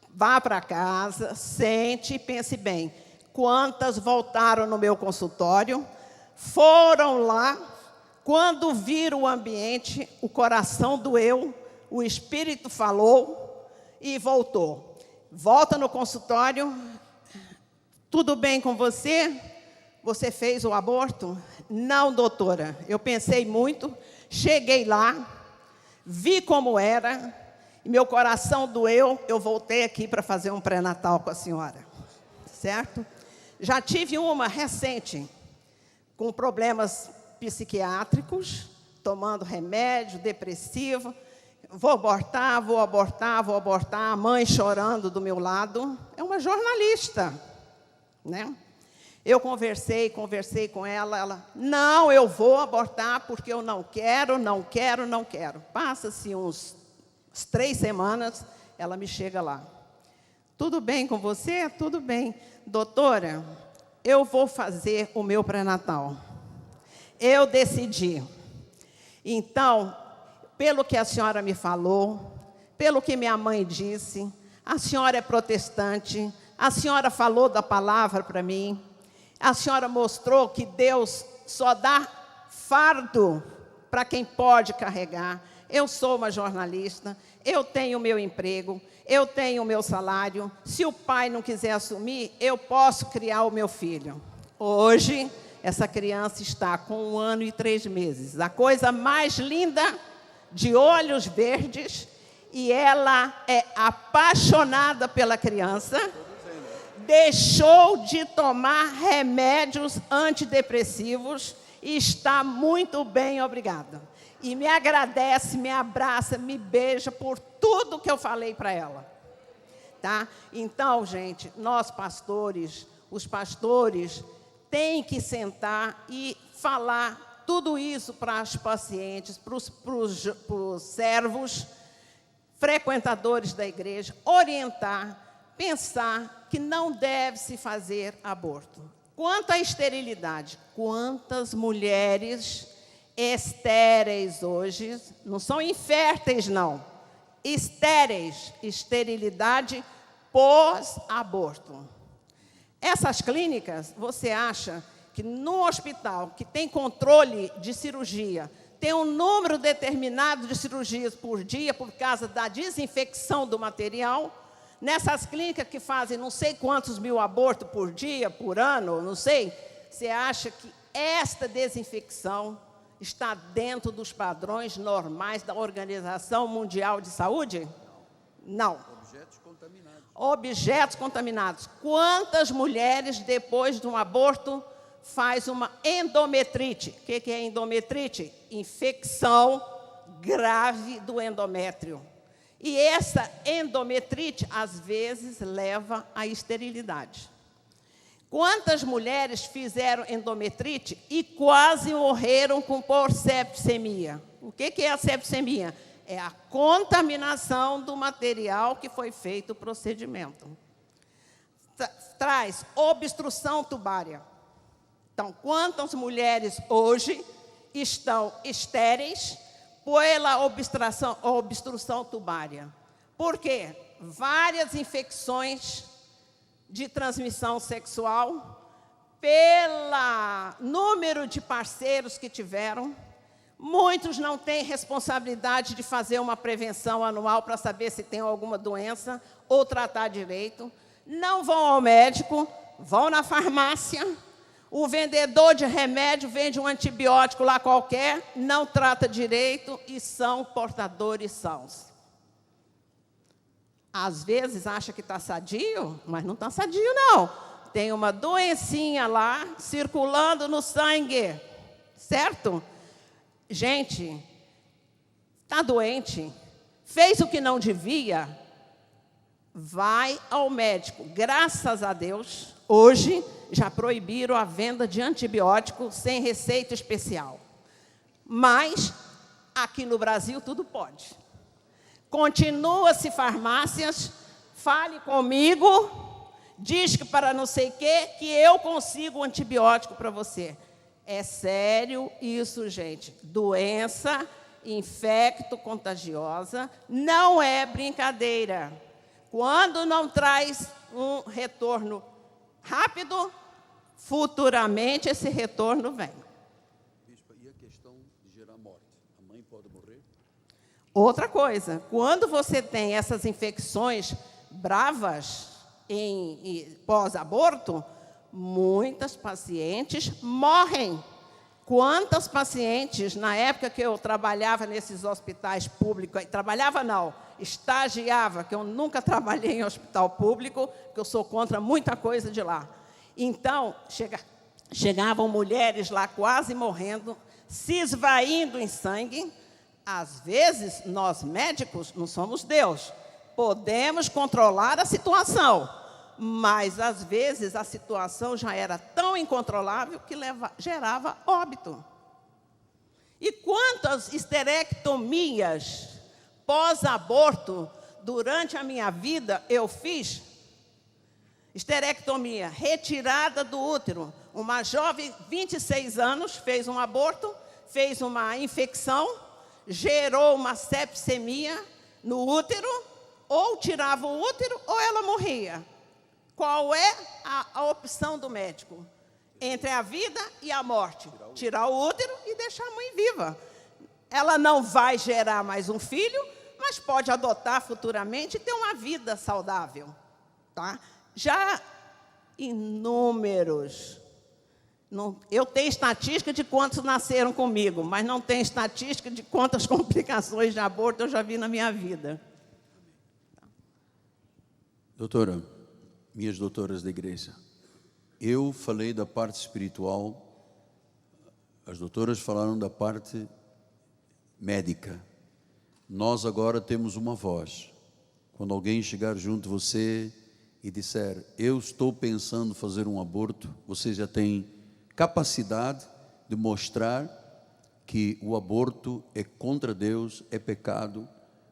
vá para casa, sente e pense bem. Quantas voltaram no meu consultório, foram lá, quando viram o ambiente, o coração doeu, o espírito falou e voltou. Volta no consultório, tudo bem com você? Você fez o aborto? Não, doutora, eu pensei muito, cheguei lá, vi como era, e meu coração doeu, eu voltei aqui para fazer um pré-natal com a senhora, certo? Já tive uma recente, com problemas psiquiátricos, tomando remédio, depressivo, vou abortar, a mãe chorando do meu lado, é uma jornalista, né? Eu conversei com ela, não, eu vou abortar porque eu não quero. Passa-se uns 3 semanas, ela me chega lá. Tudo bem com você? Tudo bem. Doutora, eu vou fazer o meu pré-natal. Eu decidi. Então, pelo que a senhora me falou, pelo que minha mãe disse, a senhora é protestante, a senhora falou da palavra para mim, a senhora mostrou que Deus só dá fardo para quem pode carregar. Eu sou uma jornalista, eu tenho meu emprego, eu tenho o meu salário. Se o pai não quiser assumir, eu posso criar o meu filho. Hoje, essa criança está com 1 ano e 3 meses. A coisa mais linda, de olhos verdes, e ela é apaixonada pela criança. Deixou de tomar remédios antidepressivos e está muito bem, obrigada. E me agradece, me abraça, me beija por tudo que eu falei para ela. Tá? Então, gente, nós pastores, os pastores, têm que sentar e falar tudo isso para as pacientes, para os servos, frequentadores da igreja, orientar, pensar que não deve se fazer aborto. Quanto à esterilidade, quantas mulheres estéreis hoje, não são inférteis não, estéreis, esterilidade pós-aborto. Essas clínicas, você acha que no hospital que tem controle de cirurgia, tem um número determinado de cirurgias por dia por causa da desinfecção do material, nessas clínicas que fazem não sei quantos mil abortos por dia, por ano, não sei, você acha que esta desinfecção está dentro dos padrões normais da Organização Mundial de Saúde? Não. Objetos contaminados. Objetos contaminados. Quantas mulheres, depois de um aborto, faz uma endometrite? O que é endometrite? Infecção grave do endométrio. E essa endometrite, às vezes, leva à esterilidade. Quantas mulheres fizeram endometrite e quase morreram por septicemia? O que é a septicemia? É a contaminação do material que foi feito o procedimento. Traz obstrução tubária. Então, quantas mulheres hoje estão estéreis pela obstrução tubária? Por quê? Várias infecções de transmissão sexual, pelo número de parceiros que tiveram. Muitos não têm responsabilidade de fazer uma prevenção anual para saber se tem alguma doença ou tratar direito. Não vão ao médico, vão na farmácia. O vendedor de remédio vende um antibiótico lá qualquer, não trata direito e são portadores sãos. Às vezes acha que está sadio, mas não está sadio, não. Tem uma doencinha lá circulando no sangue, certo? Gente, está doente, fez o que não devia, vai ao médico. Graças a Deus, hoje já proibiram a venda de antibiótico sem receita especial. Mas, aqui no Brasil, tudo pode. Continua-se farmácias, fale comigo, diz que para não sei o quê, que eu consigo um antibiótico para você. É sério isso, gente. Doença infecto-contagiosa não é brincadeira. Quando não traz um retorno rápido, futuramente esse retorno vem. Bispa, e a questão de gerar morte? A mãe pode morrer? Outra coisa, quando você tem essas infecções bravas em pós-aborto, muitas pacientes morrem. Quantas pacientes, na época que eu trabalhava nesses hospitais públicos, trabalhava não, estagiava, que eu nunca trabalhei em hospital público, porque eu sou contra muita coisa de lá. Então, chegavam mulheres lá quase morrendo, se esvaindo em sangue. Às vezes, nós médicos não somos Deus, podemos controlar a situação, mas às vezes a situação já era tão incontrolável que gerava óbito. E quantas esterectomias pós-aborto durante a minha vida eu fiz? Esterectomia, retirada do útero. Uma jovem, 26 anos, fez um aborto, fez uma infecção, gerou uma septicemia no útero, ou tirava o útero ou ela morria. Qual é a opção do médico? Entre a vida e a morte. Tirar o útero e deixar a mãe viva. Ela não vai gerar mais um filho, mas pode adotar futuramente e ter uma vida saudável. Tá? Já inúmeros. Eu tenho estatística de quantos nasceram comigo, mas não tenho estatística de quantas complicações de aborto eu já vi na minha vida. Doutora, minhas doutoras da igreja, eu falei da parte espiritual, as doutoras falaram da parte médica. Nós agora temos uma voz. Quando alguém chegar junto de você e disser, eu estou pensando em fazer um aborto, você já tem capacidade de mostrar que o aborto é contra Deus, é pecado,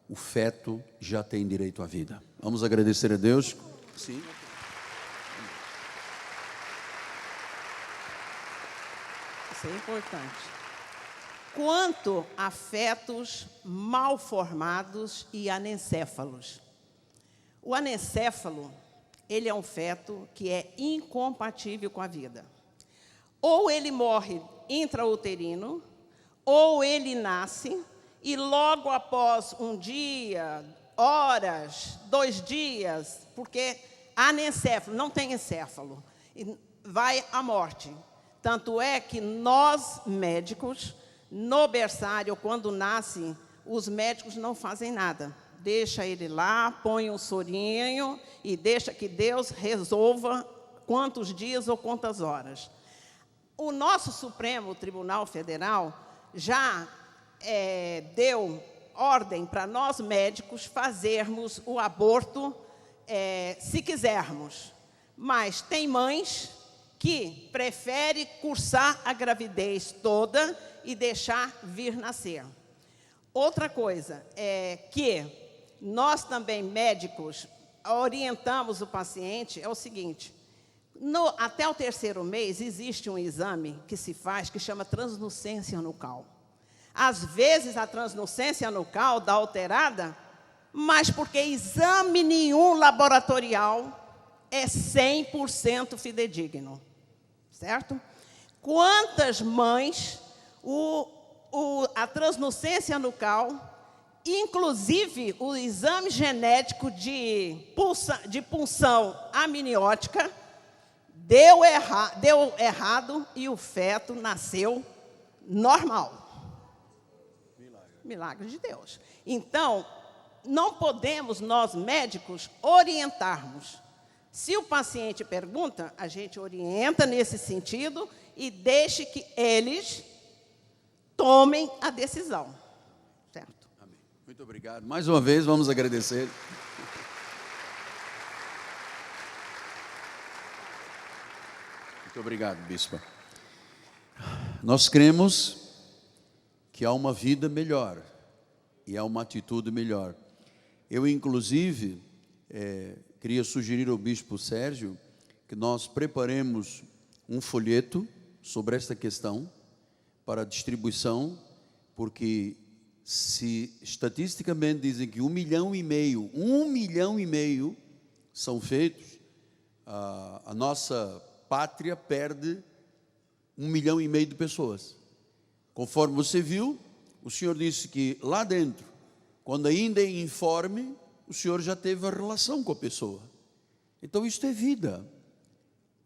o feto já tem direito à vida. Vamos agradecer a Deus. Sim. Isso é importante. Quanto a fetos mal formados e anencéfalos. O anencéfalo, ele é um feto que é incompatível com a vida. Ou ele morre intrauterino, ou ele nasce e logo após um dia, horas, 2 dias, porque anencéfalo, não tem encéfalo, vai à morte. Tanto é que nós, médicos, no berçário, quando nasce, os médicos não fazem nada. Deixa ele lá, põe um sorinho e deixa que Deus resolva quantos dias ou quantas horas. O nosso Supremo Tribunal Federal já deu ordem para nós médicos fazermos o aborto se quisermos. Mas tem mães que preferem cursar a gravidez toda e deixar vir nascer. Outra coisa é que nós também, médicos, orientamos o paciente, é o seguinte, até o 3º mês existe um exame que se faz que chama translucência nucal. Às vezes a translucência nucal dá alterada, mas porque exame nenhum laboratorial é 100% fidedigno, certo? Quantas mães a translucência nucal, inclusive o exame genético de punção amniótica, deu errado e o feto nasceu normal. Milagre de Deus. Então, não podemos, nós médicos, orientarmos. Se o paciente pergunta, a gente orienta nesse sentido e deixe que eles tomem a decisão. Certo? Amém. Muito obrigado. Mais uma vez, vamos agradecer. Muito obrigado, bispa. Nós cremos que há uma vida melhor e há uma atitude melhor. Eu, inclusive, queria sugerir ao bispo Sérgio que nós preparemos um folheto sobre esta questão para distribuição, porque se estatisticamente dizem que 1,5 milhão são feitos, a nossa pátria perde 1,5 milhão de pessoas. Conforme você viu, o senhor disse que lá dentro, quando ainda é informe, o senhor já teve a relação com a pessoa. Então isto é vida.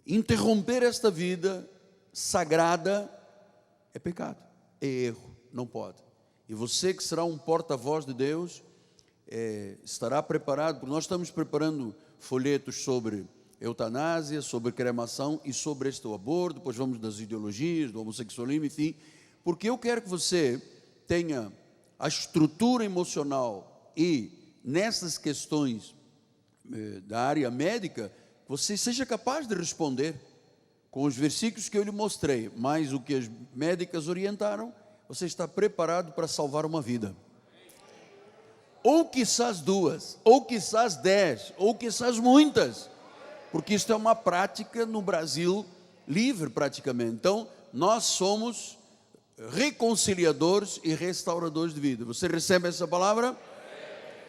Interromper esta vida sagrada é pecado, é erro, não pode. E você que será um porta-voz de Deus, estará preparado, porque nós estamos preparando folhetos sobre eutanásia, sobre cremação e sobre este aborto, depois vamos das ideologias, do homossexualismo, enfim, porque eu quero que você tenha a estrutura emocional e nessas questões da área médica, você seja capaz de responder com os versículos que eu lhe mostrei, mais o que as médicas orientaram, você está preparado para salvar uma vida. Ou quizás 2, ou quizás 10, ou quizás muitas, porque isso é uma prática no Brasil livre praticamente. Então, nós somos reconciliadores e restauradores de vida. Você recebe essa palavra?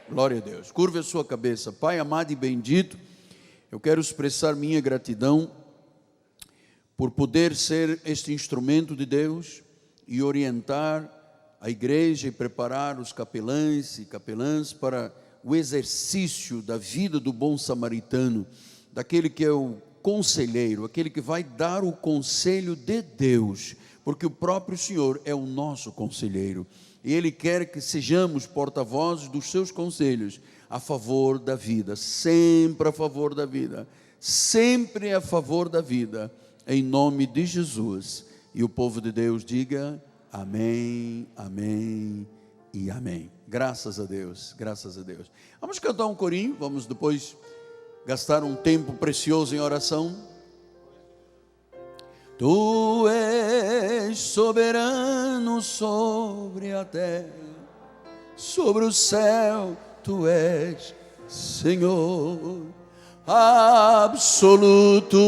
Glória a Deus. Curve a sua cabeça. Pai amado e bendito, eu quero expressar minha gratidão por poder ser este instrumento de Deus e orientar a igreja e preparar os capelães e capelãs para o exercício da vida do bom samaritano, daquele que é o conselheiro, aquele que vai dar o conselho de Deus, porque o próprio Senhor é o nosso conselheiro, e Ele quer que sejamos porta-vozes dos seus conselhos, a favor da vida, sempre a favor da vida, sempre a favor da vida, em nome de Jesus, e o povo de Deus diga, amém, amém e amém. Graças a Deus, graças a Deus. Vamos cantar um corinho, vamos depois gastar um tempo precioso em oração. Tu és soberano sobre a terra, sobre o céu, Tu és Senhor absoluto.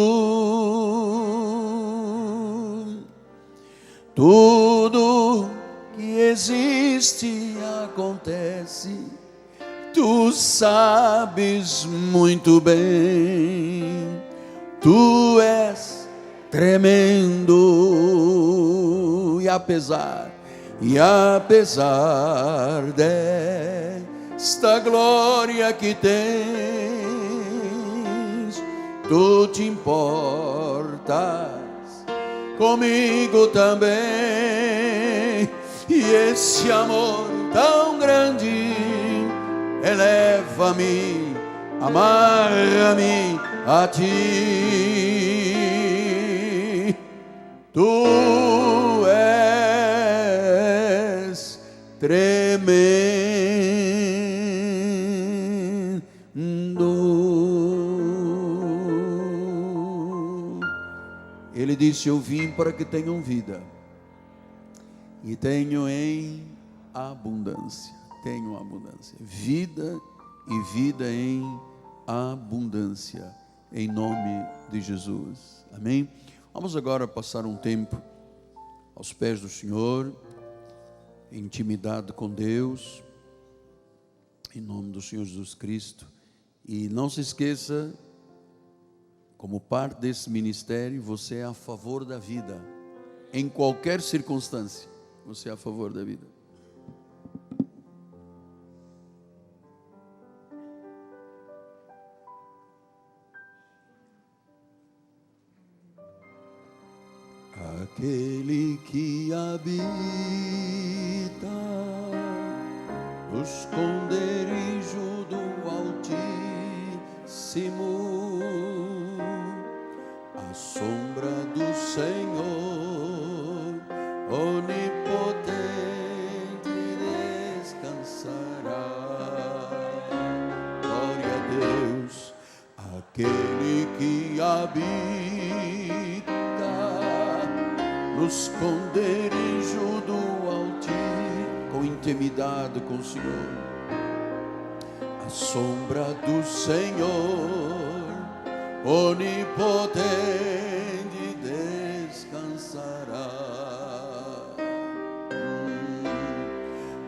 Tudo que existe acontece, tu sabes muito bem. Tu és tremendo, e apesar desta glória que tens, tu te importas comigo também. E esse amor tão grande eleva-me, amarra-me a ti. Tu és tremendo. Ele disse: eu vim para que tenham vida e tenham em abundância. Tenham abundância, vida e vida em abundância, em nome de Jesus, amém? Vamos agora passar um tempo aos pés do Senhor, em intimidade com Deus, em nome do Senhor Jesus Cristo. E não se esqueça, como parte desse ministério, você é a favor da vida, em qualquer circunstância, você é a favor da vida. Aquele que habita no esconderijo do Altíssimo, à sombra do Senhor onipotente descansará. Glória a Deus. Aquele que habita no esconderijo do Altíssimo, com intimidade com o Senhor, à sombra do Senhor onipotente descansará.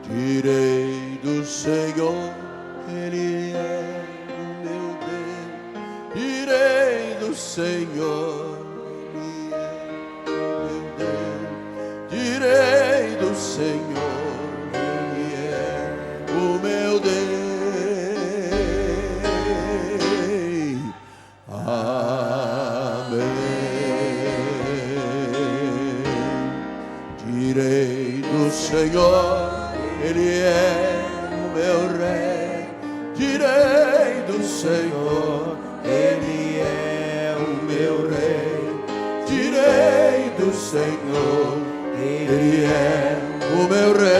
Direi do Senhor, Ele é o meu Deus. Direi do Senhor, direi do Senhor, Ele é o meu Deus. Amém. Direi do Senhor, Ele é o meu Rei. Direi do Senhor, Ele é o meu Rei. Direi do Senhor, Ele é o meu Rei.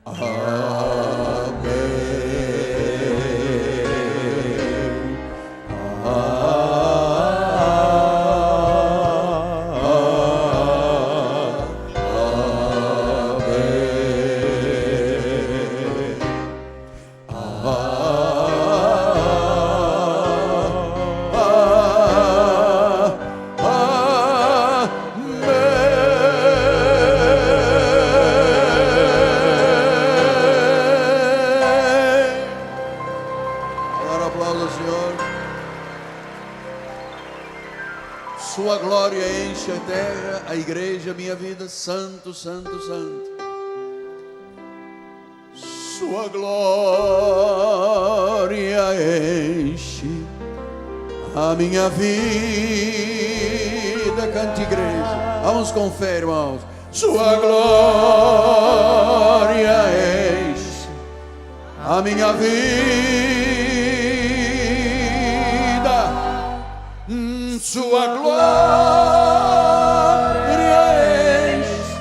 Amém. Sua glória enche a terra, a igreja, a minha vida. Santo, santo, santo. Sua glória enche a minha vida. Cante, igreja. Vamos com fé, irmãos. Sua glória enche a minha vida. Sua glória enche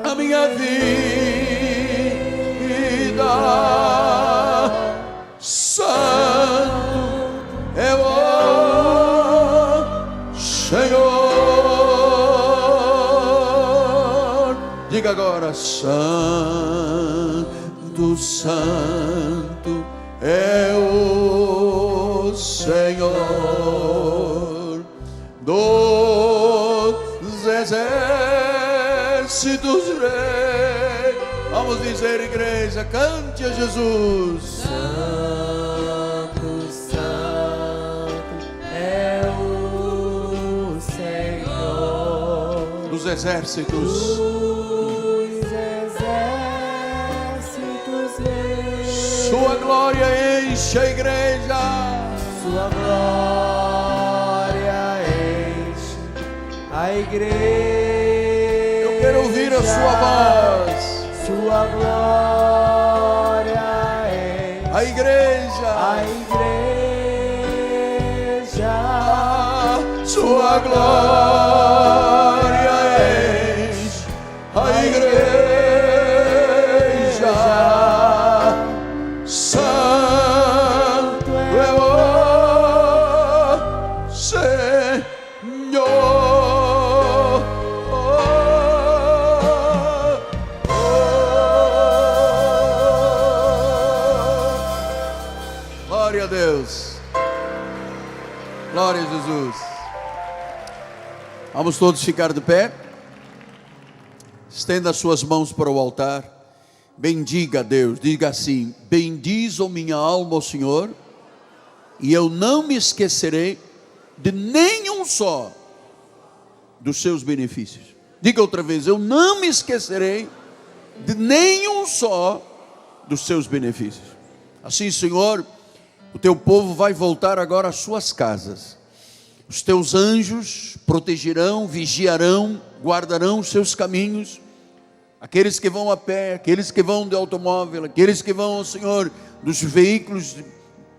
a minha vida. Santo é o Senhor. Diga agora: Santo, Santo é o Senhor. dos exércitos, Rei. Vamos dizer, igreja, cante a Jesus. Santo, Santo é o Senhor Dos exércitos. dos exércitos. Sua glória enche a igreja. Sua glória enche a igreja. Eu quero ouvir a sua voz. Sua glória enche A igreja. Sua glória enche a igreja. Santo é o Senhor. Glória a Deus. Glória a Jesus. Vamos todos ficar de pé. Estenda as suas mãos para o altar. Bendiga a Deus. Diga assim: bendiz, ó minha alma, ao Senhor, e eu não me esquecerei de nenhum só dos seus benefícios. Diga outra vez: eu não me esquecerei de nenhum só dos seus benefícios. Assim, Senhor, o teu povo vai voltar agora às suas casas. Os teus anjos protegerão, vigiarão, guardarão os seus caminhos. Aqueles que vão a pé, aqueles que vão de automóvel, aqueles que vão, Senhor, dos veículos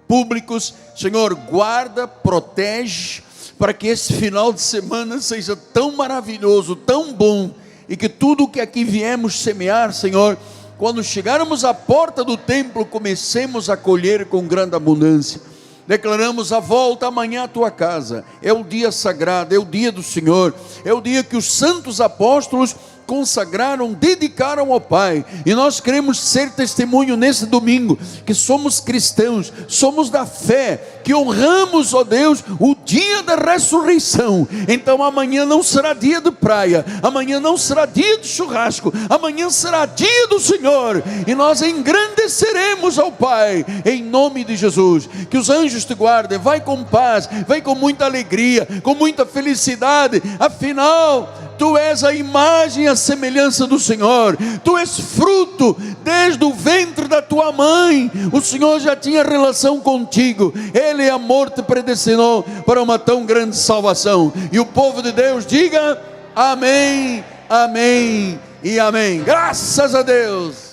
públicos. Senhor, guarda, protege, para que esse final de semana seja tão maravilhoso, tão bom, e que tudo o que aqui viemos semear, Senhor, quando chegarmos à porta do templo, comecemos a colher com grande abundância. Declaramos a volta amanhã à tua casa. É o dia sagrado, é o dia do Senhor, é o dia que os santos apóstolos consagraram, dedicaram ao Pai, e nós queremos ser testemunho nesse domingo, que somos cristãos, somos da fé, que honramos, ó Deus, o dia da ressurreição. Então amanhã não será dia de praia, amanhã não será dia de churrasco, amanhã será dia do Senhor, e nós engrandeceremos ao Pai, em nome de Jesus. Que os anjos te guardem. Vai com paz, vai com muita alegria, com muita felicidade. Afinal, tu és a imagem e a semelhança do Senhor. Tu és fruto desde o ventre da tua mãe. O Senhor já tinha relação contigo. Ele, amor, te predestinou para uma tão grande salvação. E o povo de Deus diga amém, amém e amém. Graças a Deus.